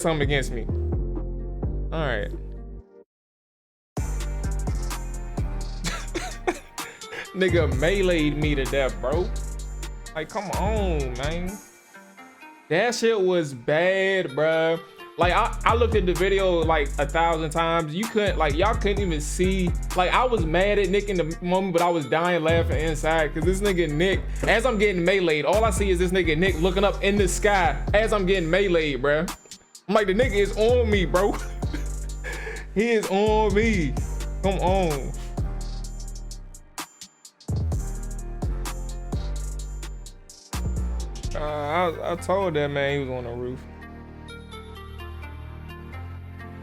something against me. All right. Nigga meleeed me to death, bro. Like, come on, man. That shit was bad, bro. Like, I looked at the video like 1,000 times. You couldn't, like, y'all couldn't even see. Like, I was mad at Nick in the moment, but I was dying laughing inside because this nigga Nick, as I'm getting meleeed, all I see is this nigga Nick looking up in the sky as I'm getting meleeed, bro. I'm like, the nigga is on me, bro. He is on me. Come on. I told that man he was on the roof.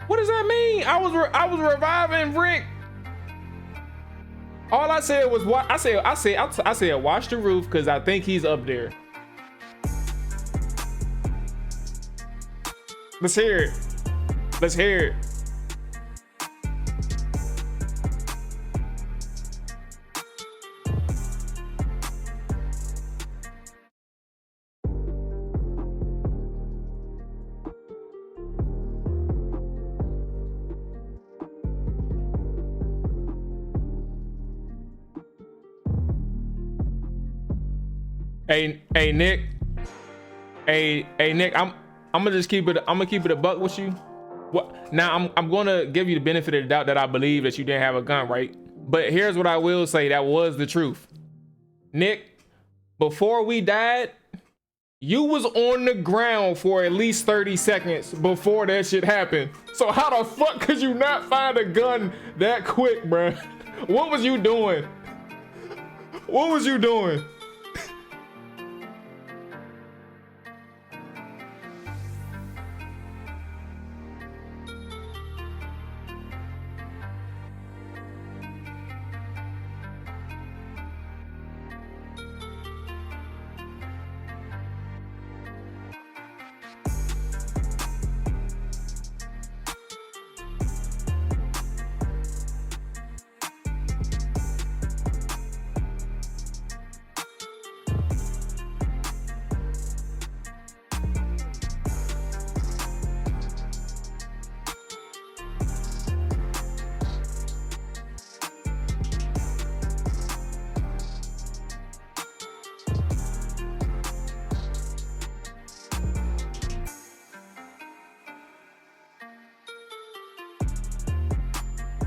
What does that mean? I was reviving Rick. All I said was what I said watch the roof because I think he's up there. Let's hear it. Let's hear it. Hey Nick. Hey Nick, I'm gonna just keep it a buck with you. What now? I'm gonna give you the benefit of the doubt that I believe that you didn't have a gun, right? But here's what I will say, that was the truth. Nick, before we died, you was on the ground for at least 30 seconds before that shit happened. So how the fuck could you not find a gun that quick, bruh? What was you doing? What was you doing?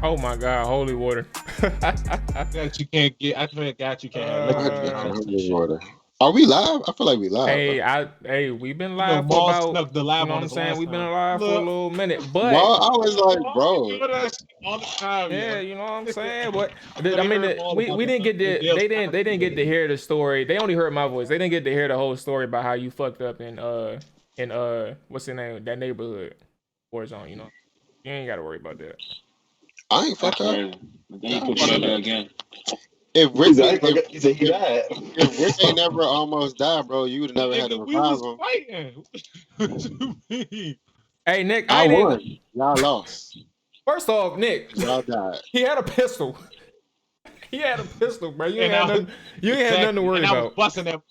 Oh my God, holy water. That you can't get. I forgot you can't. Holy water. Are we live? I feel like we live. Hey, we've been live for about, the live, you know what I'm saying? We've been live for a little minute, but well, I was like, bro. All the time, yeah, you know what I'm saying? But I mean, we didn't get to, they didn't get to hear the story. They only heard my voice. They didn't get to hear the whole story about how you fucked up in what's the name, that neighborhood Warzone, you know. You ain't gotta worry about that. I ain't fucked up. Then you put Sugar again. If Rick ain't never almost died, bro, you would have never had to revive him. Fighting. What you mean? Hey Nick, I won. Y'all lost. First off, Nick, y'all died. He had a pistol. He had a pistol, bro. You ain't had nothing to worry about. Busting that.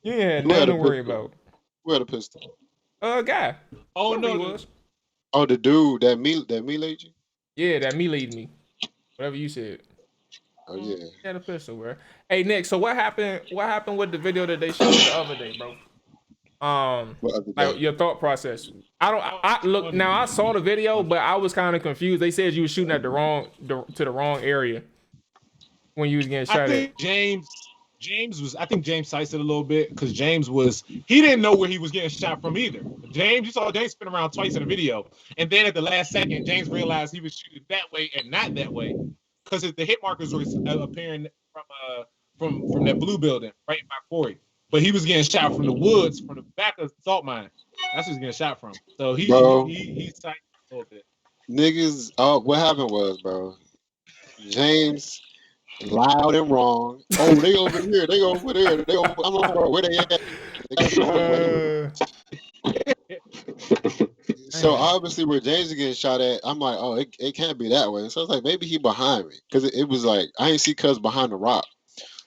You ain't had nothing to worry about. Who had a pistol? Guy. Oh no, he was. Oh, the dude that meleeed you? Yeah, that meleeed me. Whatever you said. Oh yeah. He had a pistol, bro. Hey Nick, so what happened with the video that they showed the other day, bro? Like your thought process. I look now. I saw the video, but I was kind of confused. They said you were shooting at the wrong area when you was getting shot at. James was. I think James sized it a little bit because he didn't know where he was getting shot from either. You saw James spin around twice in the video, and then at the last second, James realized he was shooting that way and not that way because the hit markers were appearing from that blue building right by Corey. But he was getting shot from the woods, from the back of the salt mine. That's what he was getting shot from. So he sized a little bit. Niggas, what happened was, bro, James loud and wrong. Oh, they over here, they over there, they over. I'm over where they at. So obviously, where James is getting shot at, I'm like, oh, it can't be that way. So I was like, maybe he behind me because it was like I ain't see Cuz behind the rock.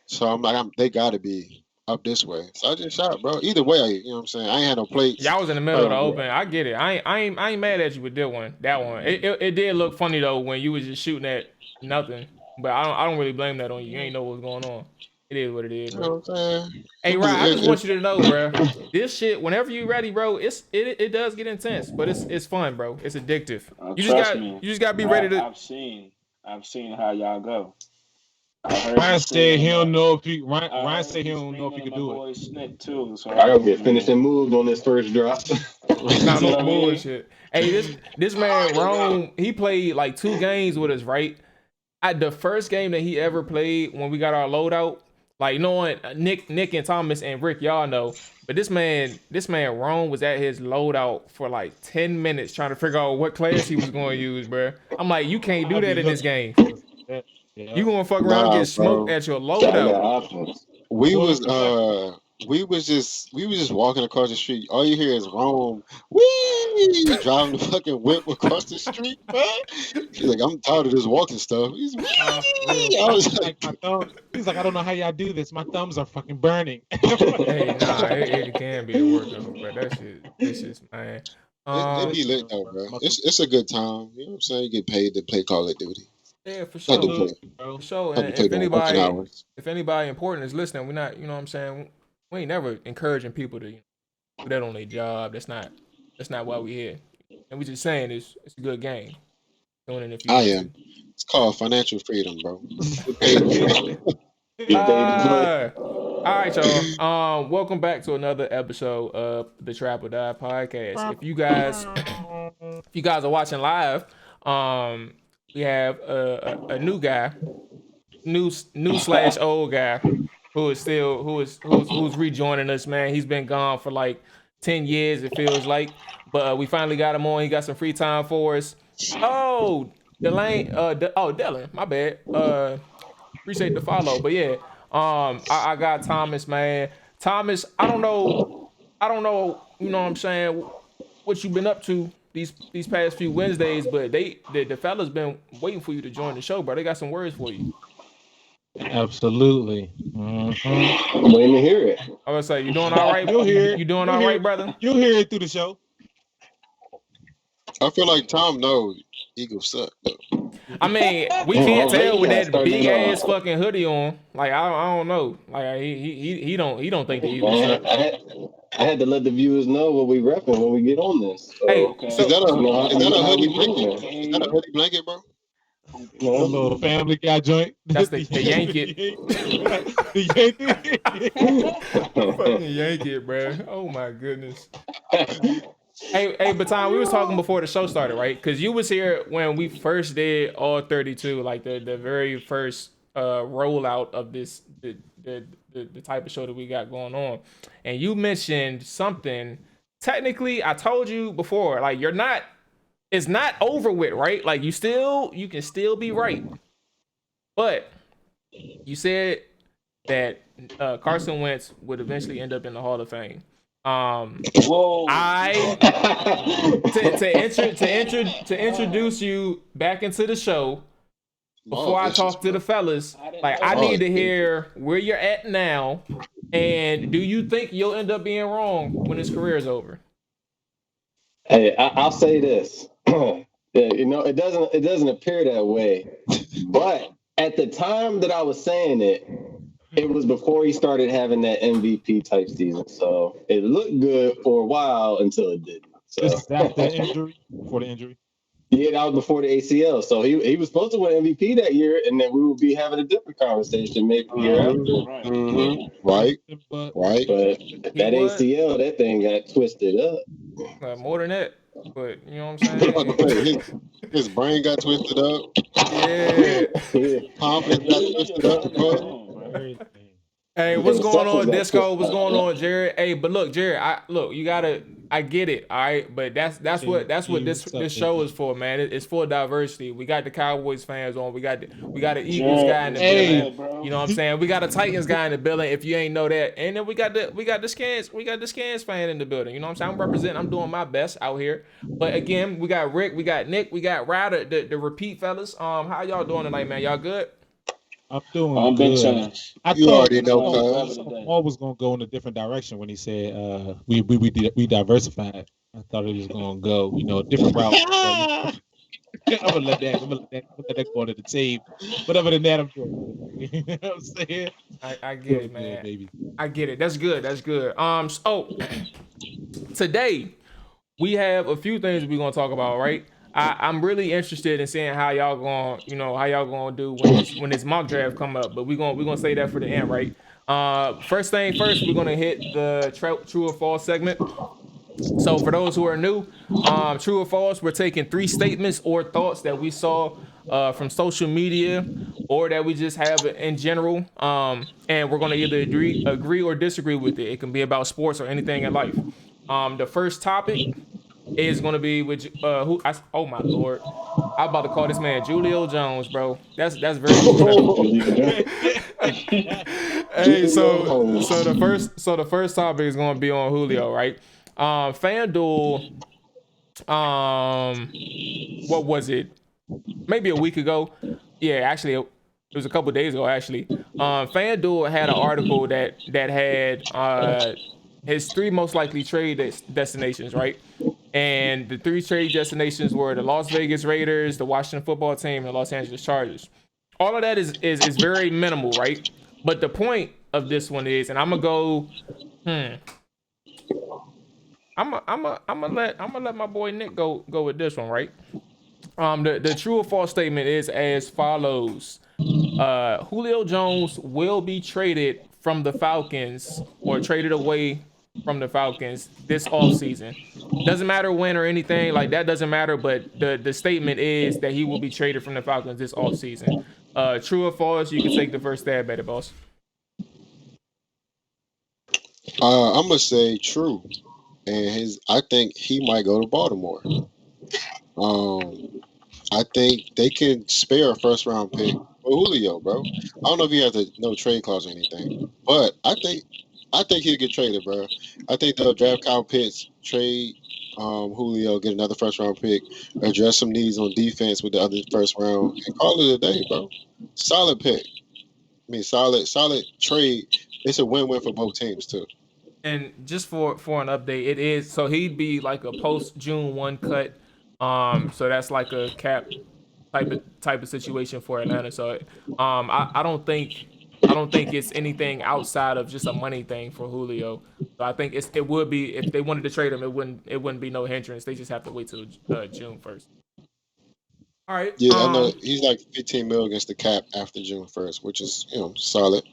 So I'm like, they gotta be up this way. So I just shot, bro. Either way, you know what I'm saying? I ain't had no plates. Y'all was in the middle of the open. I get it. I ain't mad at you with that one. That one. It did look funny though when you was just shooting at nothing. But I don't really blame that on you. You ain't know what's going on. It is what it is, You bro. know what I'm saying? Hey, Ryan, I just want you to know, bro. This shit, whenever you ready, bro, it does get intense, but it's fun, bro. It's addictive. You just gotta be ready to. I've seen how y'all go. Ryan said he don't know if he. Ryan said he don't know if he could do it. Snit too, so I gotta get finishing moves on this first drop. Not no bullshit. Hey, this man Rome, he played like 2 games with us, right? At the first game that he ever played when we got our loadout, like you know what, Nick and Thomas and Rick, y'all know. But this man Rome was at his loadout for like 10 minutes trying to figure out what class he was going to use, bro. I'm like, you can't do that in this game. You gonna fuck around and get smoked at your loadout. We was just walking across the street. All you hear is Rome, wee, driving the fucking whip across the street, man. He's like, I'm tired of this walking stuff. He's I was like, my thumb. He's like, I don't know how y'all do this. My thumbs are fucking burning. Hey, nah, it can be a workout, bro. That shit, this is man. it be lit though, bro. It's a good time. You know what I'm saying? You get paid to play Call of Duty. Yeah, for sure. For sure. And if anybody important is listening, we're not, you know what I'm saying? We ain't never encouraging people to do that on their job. That's not why we here. And we just saying it's a good game. Doing it if you am. It's called financial freedom, bro. All right, y'all. Welcome back to another episode of the Trap or Die podcast. If you guys are watching live, we have a new guy, new / old guy who's rejoining us, man. He's been gone for like 10 years, it feels like, but we finally got him on. He got some free time for us. Oh, Dylan, my bad. Appreciate the follow, but yeah, I got Thomas, man. Thomas, I don't know, you know what I'm saying, what you been up to these past few Wednesdays, but the fellas been waiting for you to join the show, bro. They got some words for you. Absolutely. Mm-hmm. I'm waiting to hear it. I was say, you doing all right? You'll hear it. You doing all right, brother? You'll hear it through the show. I feel like Tom knows Eagles suck though. I mean, we can't tell with that big ass fucking hoodie on. Like I don't know. Like he don't think the Eagles suck. I had to let the viewers know what we repping when we get on this. So, hey, is that a hoodie blanket? Is that a hoodie blanket, bro? A little Family Guy joint. That's the yank it. Fucking yank it, bro. Oh my goodness. Hey, Baton, we was talking before the show started, right? Because you was here when we first did all 32, like the very first rollout of this the type of show that we got going on, and you mentioned something. Technically, I told you before, like it's not over with, right? Like you can still be right, but you said that Carson Wentz would eventually end up in the Hall of Fame. Whoa! To introduce you back into the show. Before I talk to the fellas, like I need to hear where you're at now, and do you think you'll end up being wrong when his career is over? Hey, I'll say this. It doesn't appear that way, but at the time that I was saying it was before he started having that MVP type season. So it looked good for a while until it didn't. So. This is after the injury, before the injury. Yeah, that was before the ACL. So he was supposed to win MVP that year, and then we would be having a different conversation maybe a year after. Mm-hmm. Right. But that ACL, that thing got twisted up. More than that. But you know what I'm saying? His brain got twisted up. Yeah. Confidence got twisted up. Bro. Hey, what's going on, Disco? What's going on, Jared? Hey, but look, Jared, I get it, all right. But that's what this show is for, man. It's for diversity. We got the Cowboys fans on. We got the Eagles guy in the building. You know what I'm saying? We got a Titans guy in the building. If you ain't know that, and then we got the Scans fan in the building. You know what I'm saying? I'm representing. I'm doing my best out here. But again, we got Rick, we got Nick, we got Ryder, the repeat fellas. How y'all doing tonight, man? Y'all good? I'm doing I'm been good. chilling. I You thought already know, Whatever cuz. today. Paul was gonna go in a different direction when he said we diversified. I thought it was gonna go, a different route. But I'm gonna let that go to the tape. But other than that, I'm doing good. You know what I'm saying? I get Doing it, good, man. baby. I get it. That's good. That's good. So today we have a few things we're gonna talk about, right? I'm really interested in seeing how y'all gonna do when this mock draft come up. But we're gonna say that for the end, right? First thing first, we're gonna hit the true or false segment. So for those who are new, true or false, we're taking 3 statements or thoughts that we saw from social media or that we just have in general, and we're gonna either agree or disagree with it. It can be about sports or anything in life. The first topic is gonna be with oh my lord, I'm about to call this man Julio Jones, bro. That's very disrespectful. Hey, so the first topic is gonna be on Julio, right? FanDuel, what was it? Maybe a week ago. Yeah, actually, it was a couple days ago. Actually, FanDuel had an article that had his 3 most likely trade destinations, right? And the 3 trade destinations were the Las Vegas Raiders, the Washington Football Team, and the Los Angeles Chargers. All of that is very minimal, right? But the point of this one is, and I'm gonna go. I'm gonna let my boy Nick go with this one, right? The true or false statement is as follows: Julio Jones will be traded from the Falcons or traded away from the Falcons this offseason. Doesn't matter when or anything like that. Doesn't matter. But the statement is that he will be traded from the Falcons this offseason. True or false? You can take the first stab at it, boss. I'm gonna say true, and I think he might go to Baltimore. I think they can spare a first round pick for Julio, bro. I don't know if he has a no trade clause or anything, but I think he'll get traded, bro. I think they'll draft Kyle Pitts, trade Julio, get another first round pick, address some needs on defense with the other first round, and call it a day, bro. Solid pick. I mean, solid trade. It's a win-win for both teams too. And just for an update, it is so he'd be like a post June 1 cut. So that's like a cap type of situation for Atlanta. So I don't think it's anything outside of just a money thing for Julio. So I think it would be if they wanted to trade him, it wouldn't be no hindrance. They just have to wait till June 1st. All right. Yeah, I know he's like 15 mil against the cap after June 1st, which is solid.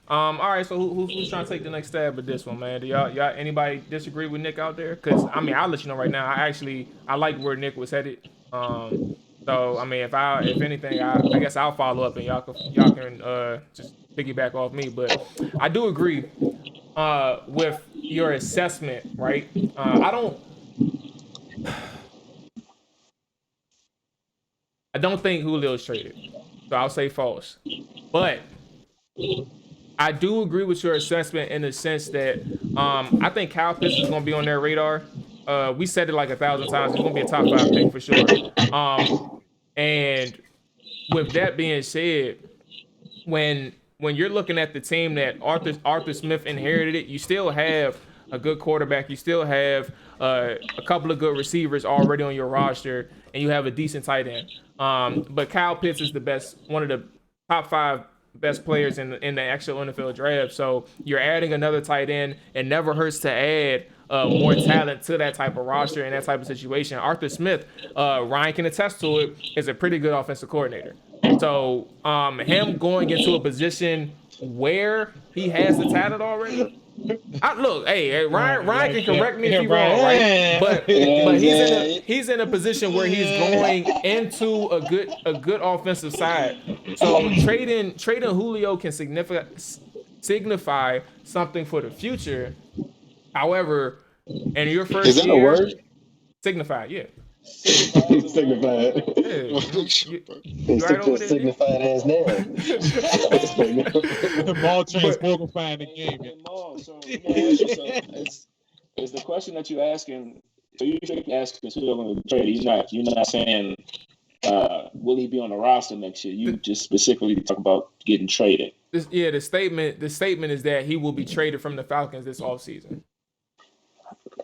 All right. So who's trying to take the next stab at this one, man? Do y'all anybody disagree with Nick out there? Because I mean, I'll let you know right now. I like where Nick was headed. So I mean, if anything, I guess I'll follow up and y'all can just piggyback off me. But I do agree with your assessment, right? I don't think Julio's traded, so I'll say false. But I do agree with your assessment in the sense that I think Kyle Pitts is going to be on their radar. We said it like 1,000 times. He's going to be a top 5 pick for sure. And with that being said, when you're looking at the team that Arthur Smith inherited it, you still have a good quarterback. You still have a couple of good receivers already on your roster, and you have a decent tight end. But Kyle Pitts is one of the top 5 best players in the actual NFL draft. So you're adding another tight end. It never hurts to add more talent to that type of roster and that type of situation. Arthur Smith, Ryan can attest to it, is a pretty good offensive coordinator. So him going into a position where he has the talent already. Ryan can correct me if he's wrong, right? But he's in a position where he's going into a good offensive side. So trading Julio can signify something for the future. However, in your first Is that year, a word? signify, yeah. Signified. Yeah. It's right over just there, signified as now. Ball transmogrifying the game. So, let me ask you something. Is the question that you're asking? So you're asking who they're going to trade. You're not saying will he be on the roster next year? You just specifically talk about getting traded. The statement is that he will be traded from the Falcons this offseason.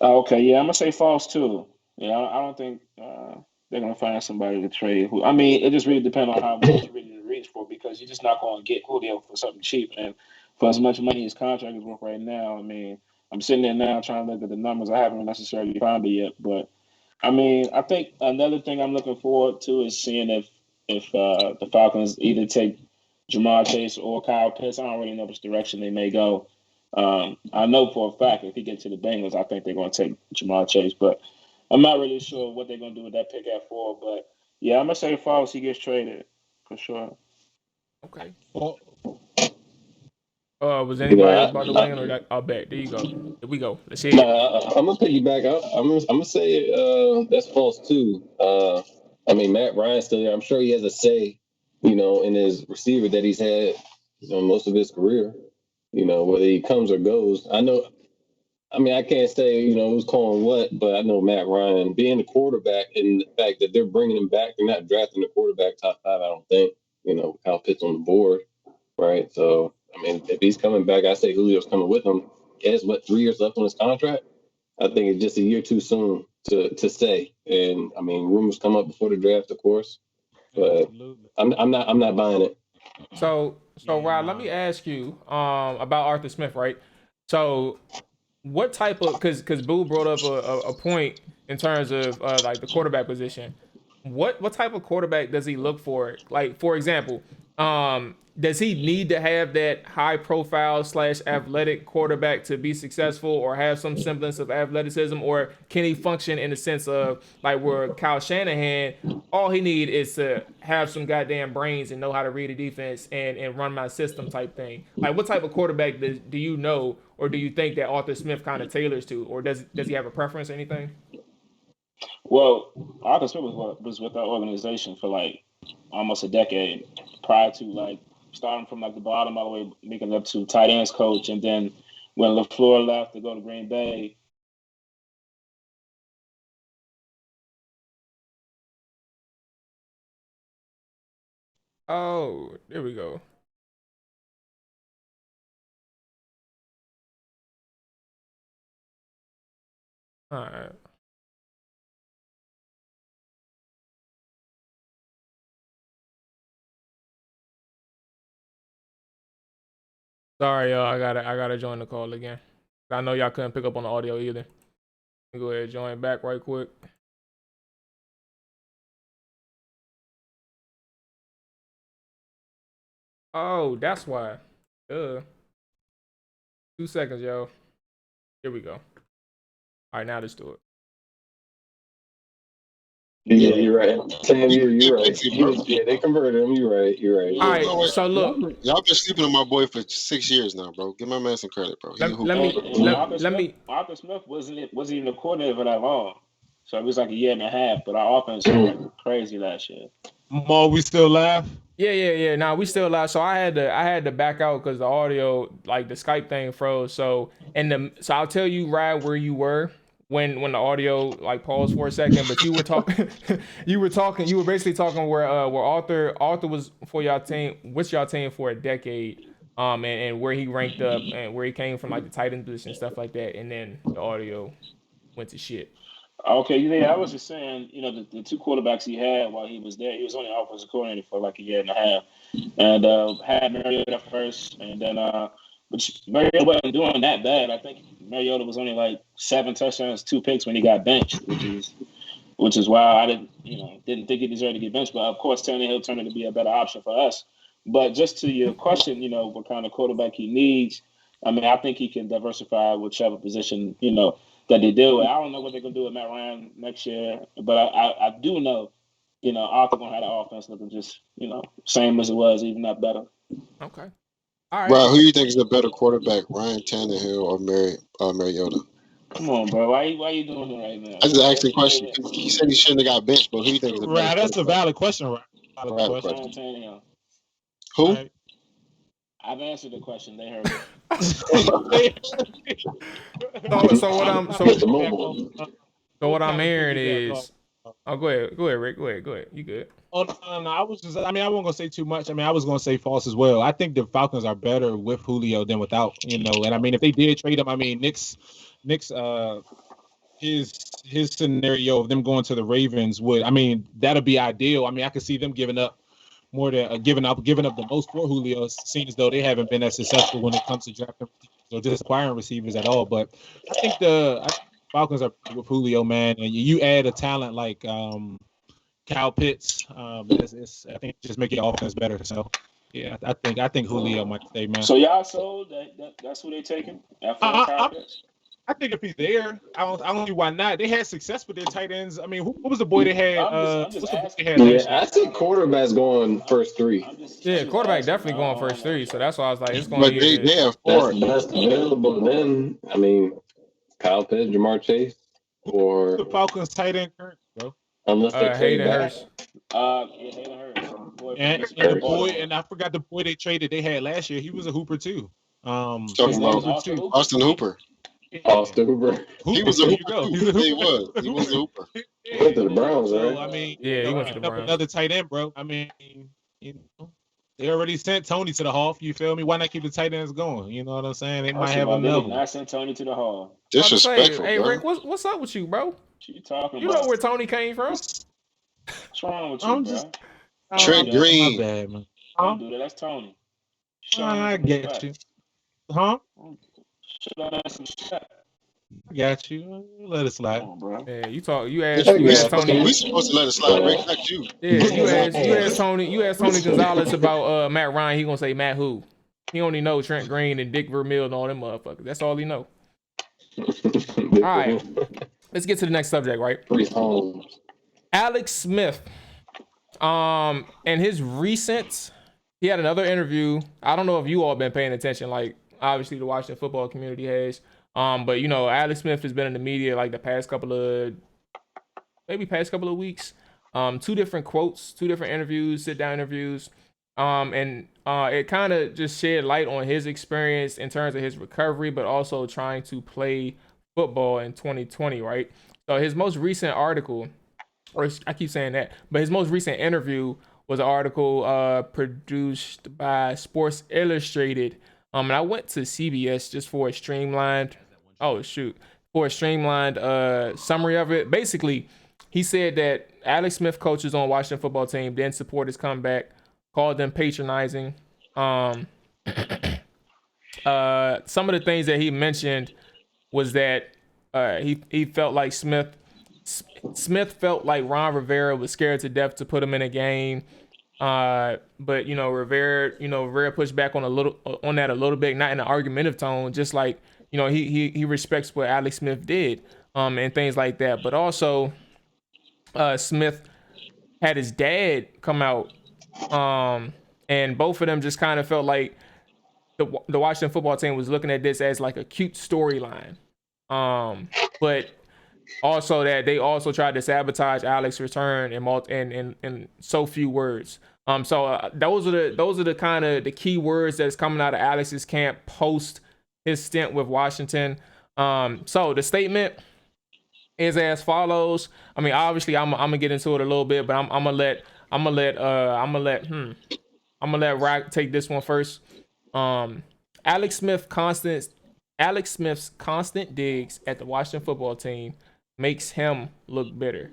Okay, yeah, I'm gonna say false too. Yeah, I don't think they're gonna find somebody to trade. I mean, it just really depends on how much you're ready to reach for, because you're just not gonna get Julio for something cheap. And for as much money his contract is worth right now, I mean, I'm sitting there now trying to look at the numbers. I haven't necessarily found it yet, but I mean, I think another thing I'm looking forward to is seeing if the Falcons either take Jamar Chase or Kyle Pitts. I don't really know which direction they may go. I know for a fact if he gets to the Bengals, I think they're going to take Jamar Chase, but I'm not really sure what they're going to do with that pick at 4. But yeah, I'm gonna say false. He gets traded for sure. Okay. Well, Was anybody else about to weigh in, or that? I'll bet. There you go. Here we go. Let's hear it. I'm gonna piggyback up. I'm gonna say that's false too. I mean, Matt Ryan's still there. I'm sure he has a say, in his receiver that he's had, most of his career. Whether he comes or goes. I know. I mean, I can't say who's calling what, but I know Matt Ryan being the quarterback, and the fact that they're bringing him back, they're not drafting the quarterback top 5. I don't think. Kyle Pitts on the board, right? So I mean, if he's coming back, I say Julio's coming with him. He has 3 years left on his contract? I think it's just a year too soon to say. And I mean, rumors come up before the draft, of course, but I'm not buying it. So Rod, let me ask you about Arthur Smith, right? So what type of, because Boo brought up a point in terms of like the quarterback position. What type of quarterback does he look for? Like, for example, does he need to have that high profile / athletic quarterback to be successful, or have some semblance of athleticism, or can he function in the sense of like where Kyle Shanahan, all he need is to have some goddamn brains and know how to read a defense and run my system type thing? Like, what type of quarterback do you know, or do you think that Arthur Smith kind of tailors to, or does he have a preference or anything? Well, Arthur Smith was with our organization for like almost a decade prior to like starting from like the bottom all the way making it up to tight ends coach, and then when LaFleur left to go to Green Bay. Oh, there we go. All right. Sorry, y'all. I gotta join the call again. I know y'all couldn't pick up on the audio either. Let me go ahead and join back right quick. Oh, that's why. 2 seconds, yo. Here we go. All right, now let's do it. Yeah, you're right. Sam, you're right. Yeah, they converted him. You're right. All right, so look, y'all been sleeping on my boy for 6 years now, bro. Give my man some credit, bro. Arthur Smith wasn't even a coordinator for that long, so it was like a year and a half. But our offense was like crazy last year. Mual, we still laugh? Yeah. Nah, we still live. So I had to back out because the audio, like the Skype thing, froze. So I'll tell you right where you were when the audio like paused for a second. But you were talking, you were basically talking where Arthur was for y'all team, what's y'all team for a decade, and where he ranked up and where he came from, like the tight end position, stuff like that. And then the audio went to shit. Okay, yeah, I was just saying, the 2 quarterbacks he had while he was there, he was only offensive coordinator for like a year and a half, and had Mariota first, and then which Mariota wasn't doing that bad. I think Mariota was only like 7 touchdowns, 2 picks when he got benched, which is why I didn't think he deserved to get benched. But of course, Tannehill turned out to be a better option for us. But just to your question, what kind of quarterback he needs, I mean, I think he can diversify whichever position, that they do. I don't know what they're gonna do with Matt Ryan next year, but I do know, Arthur gonna have the offense looking just, same as it was, even not better. Okay. All right. Bro, who do you think is a better quarterback, Ryan Tannehill or Mariota? Come on, bro. Why you doing it right now? I just asked the question. He said he shouldn't have got benched, but who do you think is a better Right, that's a valid question, right? Valid question. Tannehill. Who? Right. I've answered the question. They heard it. So what I'm hearing is Oh, go ahead, Rick. Go ahead. You good? Oh, no, I was just. I mean, I wasn't gonna say too much. I mean, I was gonna say false as well. I think the Falcons are better with Julio than without. And I mean, if they did trade him, I mean, Nick's his scenario of them going to the Ravens would. I mean, that'd be ideal. I mean, I could see them giving up more than giving up the most for Julio, seeing as though they haven't been as successful when it comes to drafting receivers or just acquiring receivers at all. But I think the Falcons are with Julio, man, and you add a talent like Kyle Pitts. I think just make your offense better. So yeah, I think Julio might stay, man. So y'all sold that's who they taking after Kyle Pitts? I think if he's there, I don't see why not. They had success with their tight ends. I mean, what was the boy they had? I'm just asking. I think quarterback's going first three. Quarterback definitely going first three. So that's why I was like, it's going But to they have four. That's available. Then I mean, Kyle Pitts, Jamar Chase, or the Falcons tight end current, bro. Unless they trade Hayden back. Hurst. Hayden Hurst. And the boy, and I forgot the boy they traded they had last year. He was a hooper too. Talking about Austin Hooper. Austin Hooper. He was a hooper too. He was a hooper. He went to the Browns, right? So, I mean, Yeah, he went to the Browns. Another tight end, bro. I mean, they already sent Tony to the Hall. You feel me? Why not keep the tight ends going? You know what I'm saying? They might have another. I sent Tony to the Hall. Disrespectful, hey, bro. Rick, what's up with you, bro? What you talking You about? know where Tony came from? What's wrong with you, I'm bro? just- Trent Green. My bad, man. Don't do that. That's Tony. I get you. Huh? Should I have some shit? I got you. Let it slide. Come on, bro. Yeah, you asked Tony. We supposed to let it slide, Rick, not you. Yeah, you asked Tony Gonzalez about Matt Ryan. He gonna say Matt who? He only know Trent Green and Dick Vermeil and all them motherfuckers. That's all he know. All right, let's get to the next subject, right? Alex Smith. And his recent, he had another interview. I don't know if you all been paying attention, like obviously the Washington football community has. But Alex Smith has been in the media like the past couple of weeks. Two different quotes, two different interviews, sit down interviews. And it kind of just shed light on his experience in terms of his recovery, but also trying to play football in 2020, right? So his most recent article, or I keep saying that, but his most recent interview was an article produced by Sports Illustrated. And I went to CBS just for a streamlined summary of it. Basically, he said that Alex Smith, coaches on Washington football team, didn't support his comeback, called them patronizing. Some of the things that he mentioned was that he felt like Smith felt like Ron Rivera was scared to death to put him in a game. But Rivera pushed back on that a little bit, not in an argumentative tone, just like he respects what Alex Smith did, and things like that. But also, Smith had his dad come out, and both of them just kind of felt like the Washington football team was looking at this as like a cute storyline, but also that they also tried to sabotage Alex's return in so few words. So those are the kind of the key words that's coming out of Alex's camp post his stint with Washington. So the statement is as follows. I mean, obviously, I'm gonna get into it a little bit, but I'm gonna let Rock take this one first. Alex Smith's constant digs at the Washington football team makes him look bitter.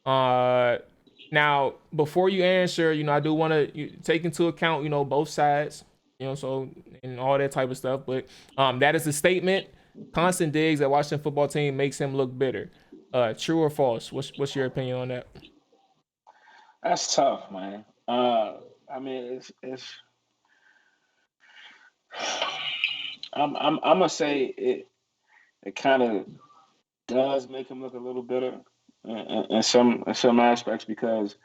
Now, before you answer, I do want to take into account, both sides, so and all that type of stuff. But that is a statement. Constant digs at Washington football team makes him look bitter. True or false? What's your opinion on that? That's tough, man. I mean, it's. I'm gonna say it kind of does make him look a little bitter in some aspects, because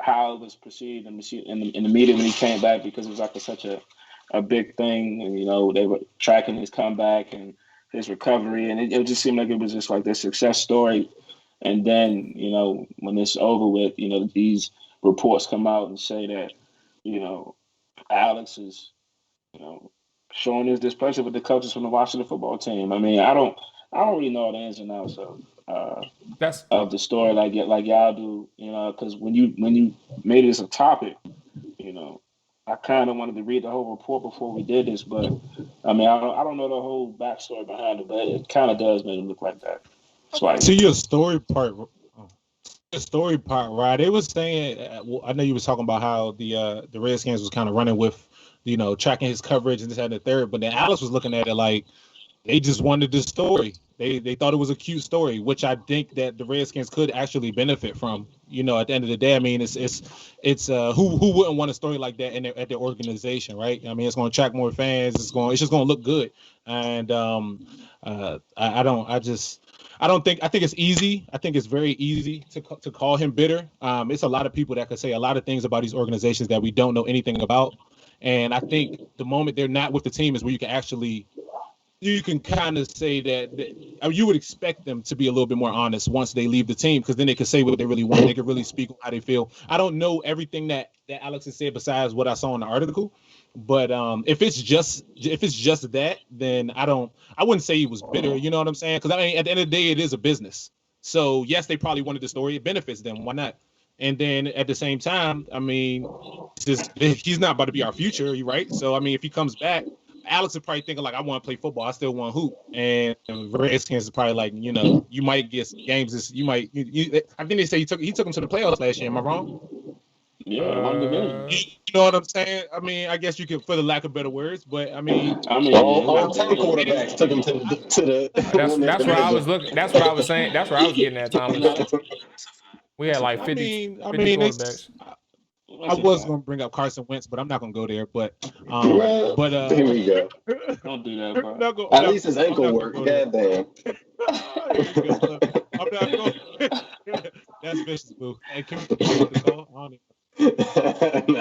how it was perceived in the media when he came back, because it was like such a big thing, and they were tracking his comeback and his recovery, and it just seemed like it was just like this success story. And then when it's over with, these reports come out and say that Alex is showing his displeasure with the coaches from the Washington football team. I mean, I don't really know the ins and outs of That's of the story like y'all do, because when you made this a topic, I kind of wanted to read the whole report before we did this, but I mean, I don't know the whole backstory behind it, but it kind of does make it look like that. Twice. See your story part. The story part, right? They was saying, I know you was talking about how the Redskins was kind of running with, tracking his coverage and this and the third, but then Alex was looking at it like they just wanted this story. They thought it was a cute story, which I think that the Redskins could actually benefit from. At the end of the day, I mean, it's who wouldn't want a story like that at their organization, right? I mean, it's going to attract more fans. It's just going to look good, and I think it's easy. I think it's very easy to call him bitter. It's a lot of people that could say a lot of things about these organizations that we don't know anything about, and I think the moment they're not with the team is where you can kind of say that you would expect them to be a little bit more honest once they leave the team, because then they can say what they really want. They can really speak on how they feel. I don't know everything that Alex has said besides what I saw in the article, but if it's just that, then I wouldn't say he was bitter. You know what I'm saying? Because I mean, at the end of the day, it is a business. So yes, they probably wanted the story. It benefits them. Why not? And then at the same time, I mean, he's not about to be our future, right? So I mean, if he comes back, Alex is probably thinking like, I want to play football. I still want to hoop. And Redskins is probably like, you might get games. I think they say he took him to the playoffs last year. Am I wrong? Yeah, won the game. You know what I'm saying? I mean, I guess you could, for the lack of better words, but I mean, all 10 quarterbacks took him to the. That's where I was looking. That's what I was saying. That's where I was getting at, Thomas. We had like 50 quarterbacks. I was going to bring up Carson Wentz, but I'm not going to go there. But here we go. Don't do that, bro. At least his ankle worked. God damn. I'm not going. That's vicious, boo. Hey, can we get the call? I don't even. All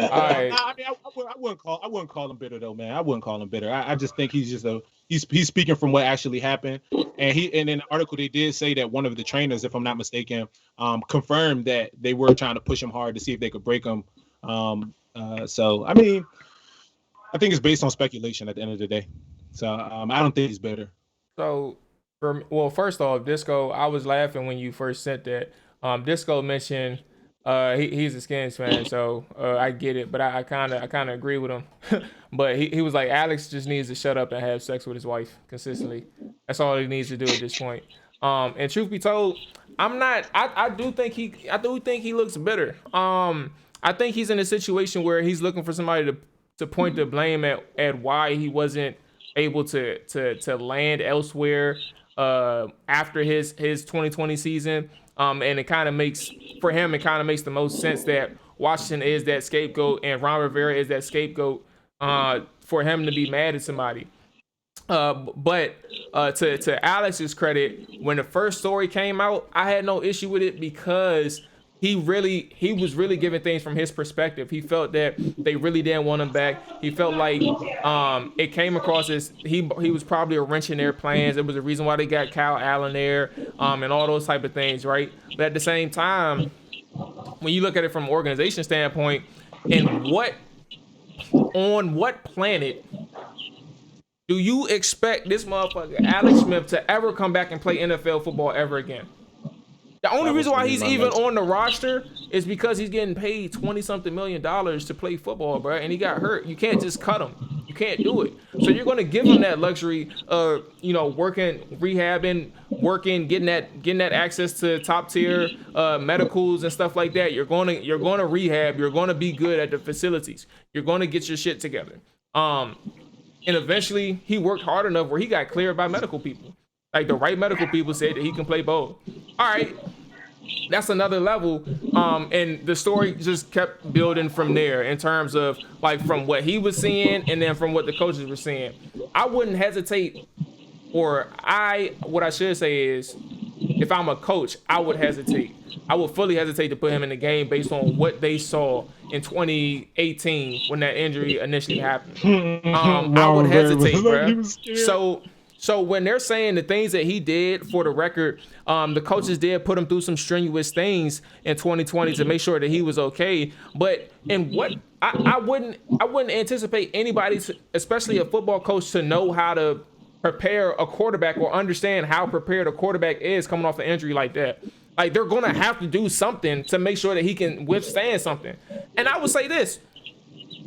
right. I mean, I wouldn't call him bitter though, man. I wouldn't call him bitter. I just think he's just he's speaking from what actually happened, and in the article they did say that one of the trainers, if I'm not mistaken, confirmed that they were trying to push him hard to see if they could break him. So I mean, I think it's based on speculation at the end of the day. So I don't think he's bitter. So first off, Disco, I was laughing when you first sent that. Disco mentioned. He's a Skins fan, so I get it, but I kind of agree with him. But he was like, Alex just needs to shut up and have sex with his wife consistently. That's all he needs to do at this point. And truth be told, I do think he looks bitter. I think he's in a situation where he's looking for somebody to point the blame at why he wasn't able to land elsewhere after his 2020 season. And it kind of makes the most sense that Washington is that scapegoat and Ron Rivera is that scapegoat for him to be mad at somebody. But to Alex's credit, when the first story came out, I had no issue with it because he was really giving things from his perspective. He felt that they really didn't want him back. He felt like it came across as he was probably a wrench in their plans. It was the reason why they got Kyle Allen there, and all those type of things, right? But at the same time, when you look at it from an organization standpoint, on what planet do you expect this motherfucker Alex Smith to ever come back and play NFL football ever again? The only reason why he's even on the roster is because he's getting paid $20-something million to play football, bro, and he got hurt. You can't just cut him. You can't do it. So you're going to give him that luxury of, working, rehabbing, getting that access to top tier medicals and stuff like that. You're going to rehab. You're going to be good at the facilities. You're going to get your shit together. And eventually, he worked hard enough where he got cleared by medical people. Like the right medical people said that he can play both. All right, that's another level. And the story just kept building from there in terms of like from what he was seeing and then from what the coaches were seeing. I wouldn't hesitate, what I should say is, if I'm a coach, I would hesitate. I would fully hesitate to put him in the game based on what they saw in 2018 when that injury initially happened. I would hesitate, bro. So when they're saying the things that he did, for the record, the coaches did put him through some strenuous things in 2020 to make sure that he was okay. But in what I wouldn't anticipate anybody, especially a football coach, to know how to prepare a quarterback or understand how prepared a quarterback is coming off an injury like that. Like, they're going to have to do something to make sure that he can withstand something. And I would say this.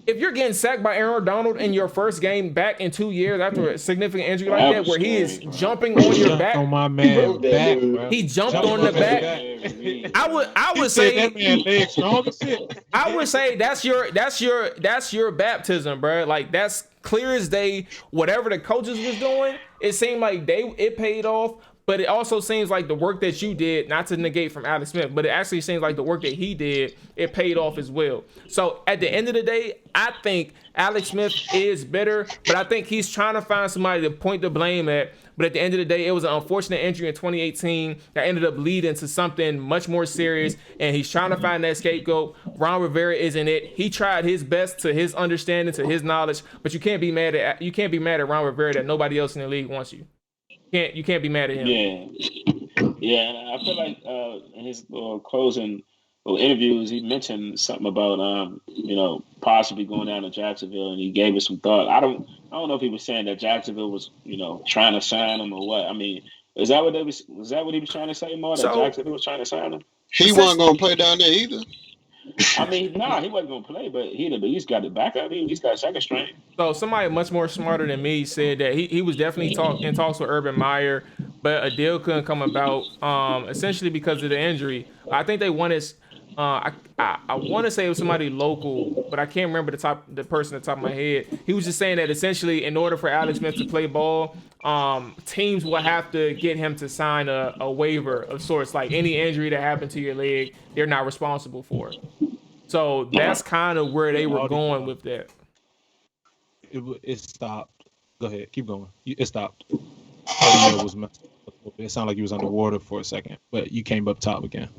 If you're getting sacked by Aaron Donald in your first game back in 2 years after a significant injury like that, where he is jumping on your back, on my man back, bro. He jumped on the back. I would say that man leg strong as shit. I would say that's your baptism, bro. Like, that's clear as day. Whatever the coaches was doing, it seemed like it paid off. But it also seems like the work that you did, not to negate from Alex Smith, but it actually seems like the work that he did, it paid off as well. So at the end of the day, I think Alex Smith is better, but I think he's trying to find somebody to point the blame at. But at the end of the day, it was an unfortunate injury in 2018 that ended up leading to something much more serious, and he's trying to find that scapegoat. Ron Rivera isn't it. He tried his best to his understanding, to his knowledge, but you can't be mad at Ron Rivera that nobody else in the league wants you. You can't be mad at him. Yeah, and I feel like in his closing interviews, he mentioned something about possibly going down to Jacksonville, and he gave it some thought. I don't know if he was saying that Jacksonville was trying to sign him or what. I mean, was that what he was trying to say, Mo? That Jacksonville was trying to sign him? He wasn't going to play down there either. I mean, he wasn't going to play, but he's got the backup. He's got a second string. So somebody much more smarter than me said that he was definitely in talks with Urban Meyer, but a deal couldn't come about essentially because of the injury. I think they wanted I want to say it was somebody local, but I can't remember the person at the top of my head. He was just saying that essentially in order for Alex Smith to play ball, teams will have to get him to sign a waiver of sorts. Like, any injury that happened to your leg, they're not responsible for it. So that's kind of where they were going with that. It stopped. Go ahead, keep going. It stopped. It sounded like you was underwater for a second, but you came up top again.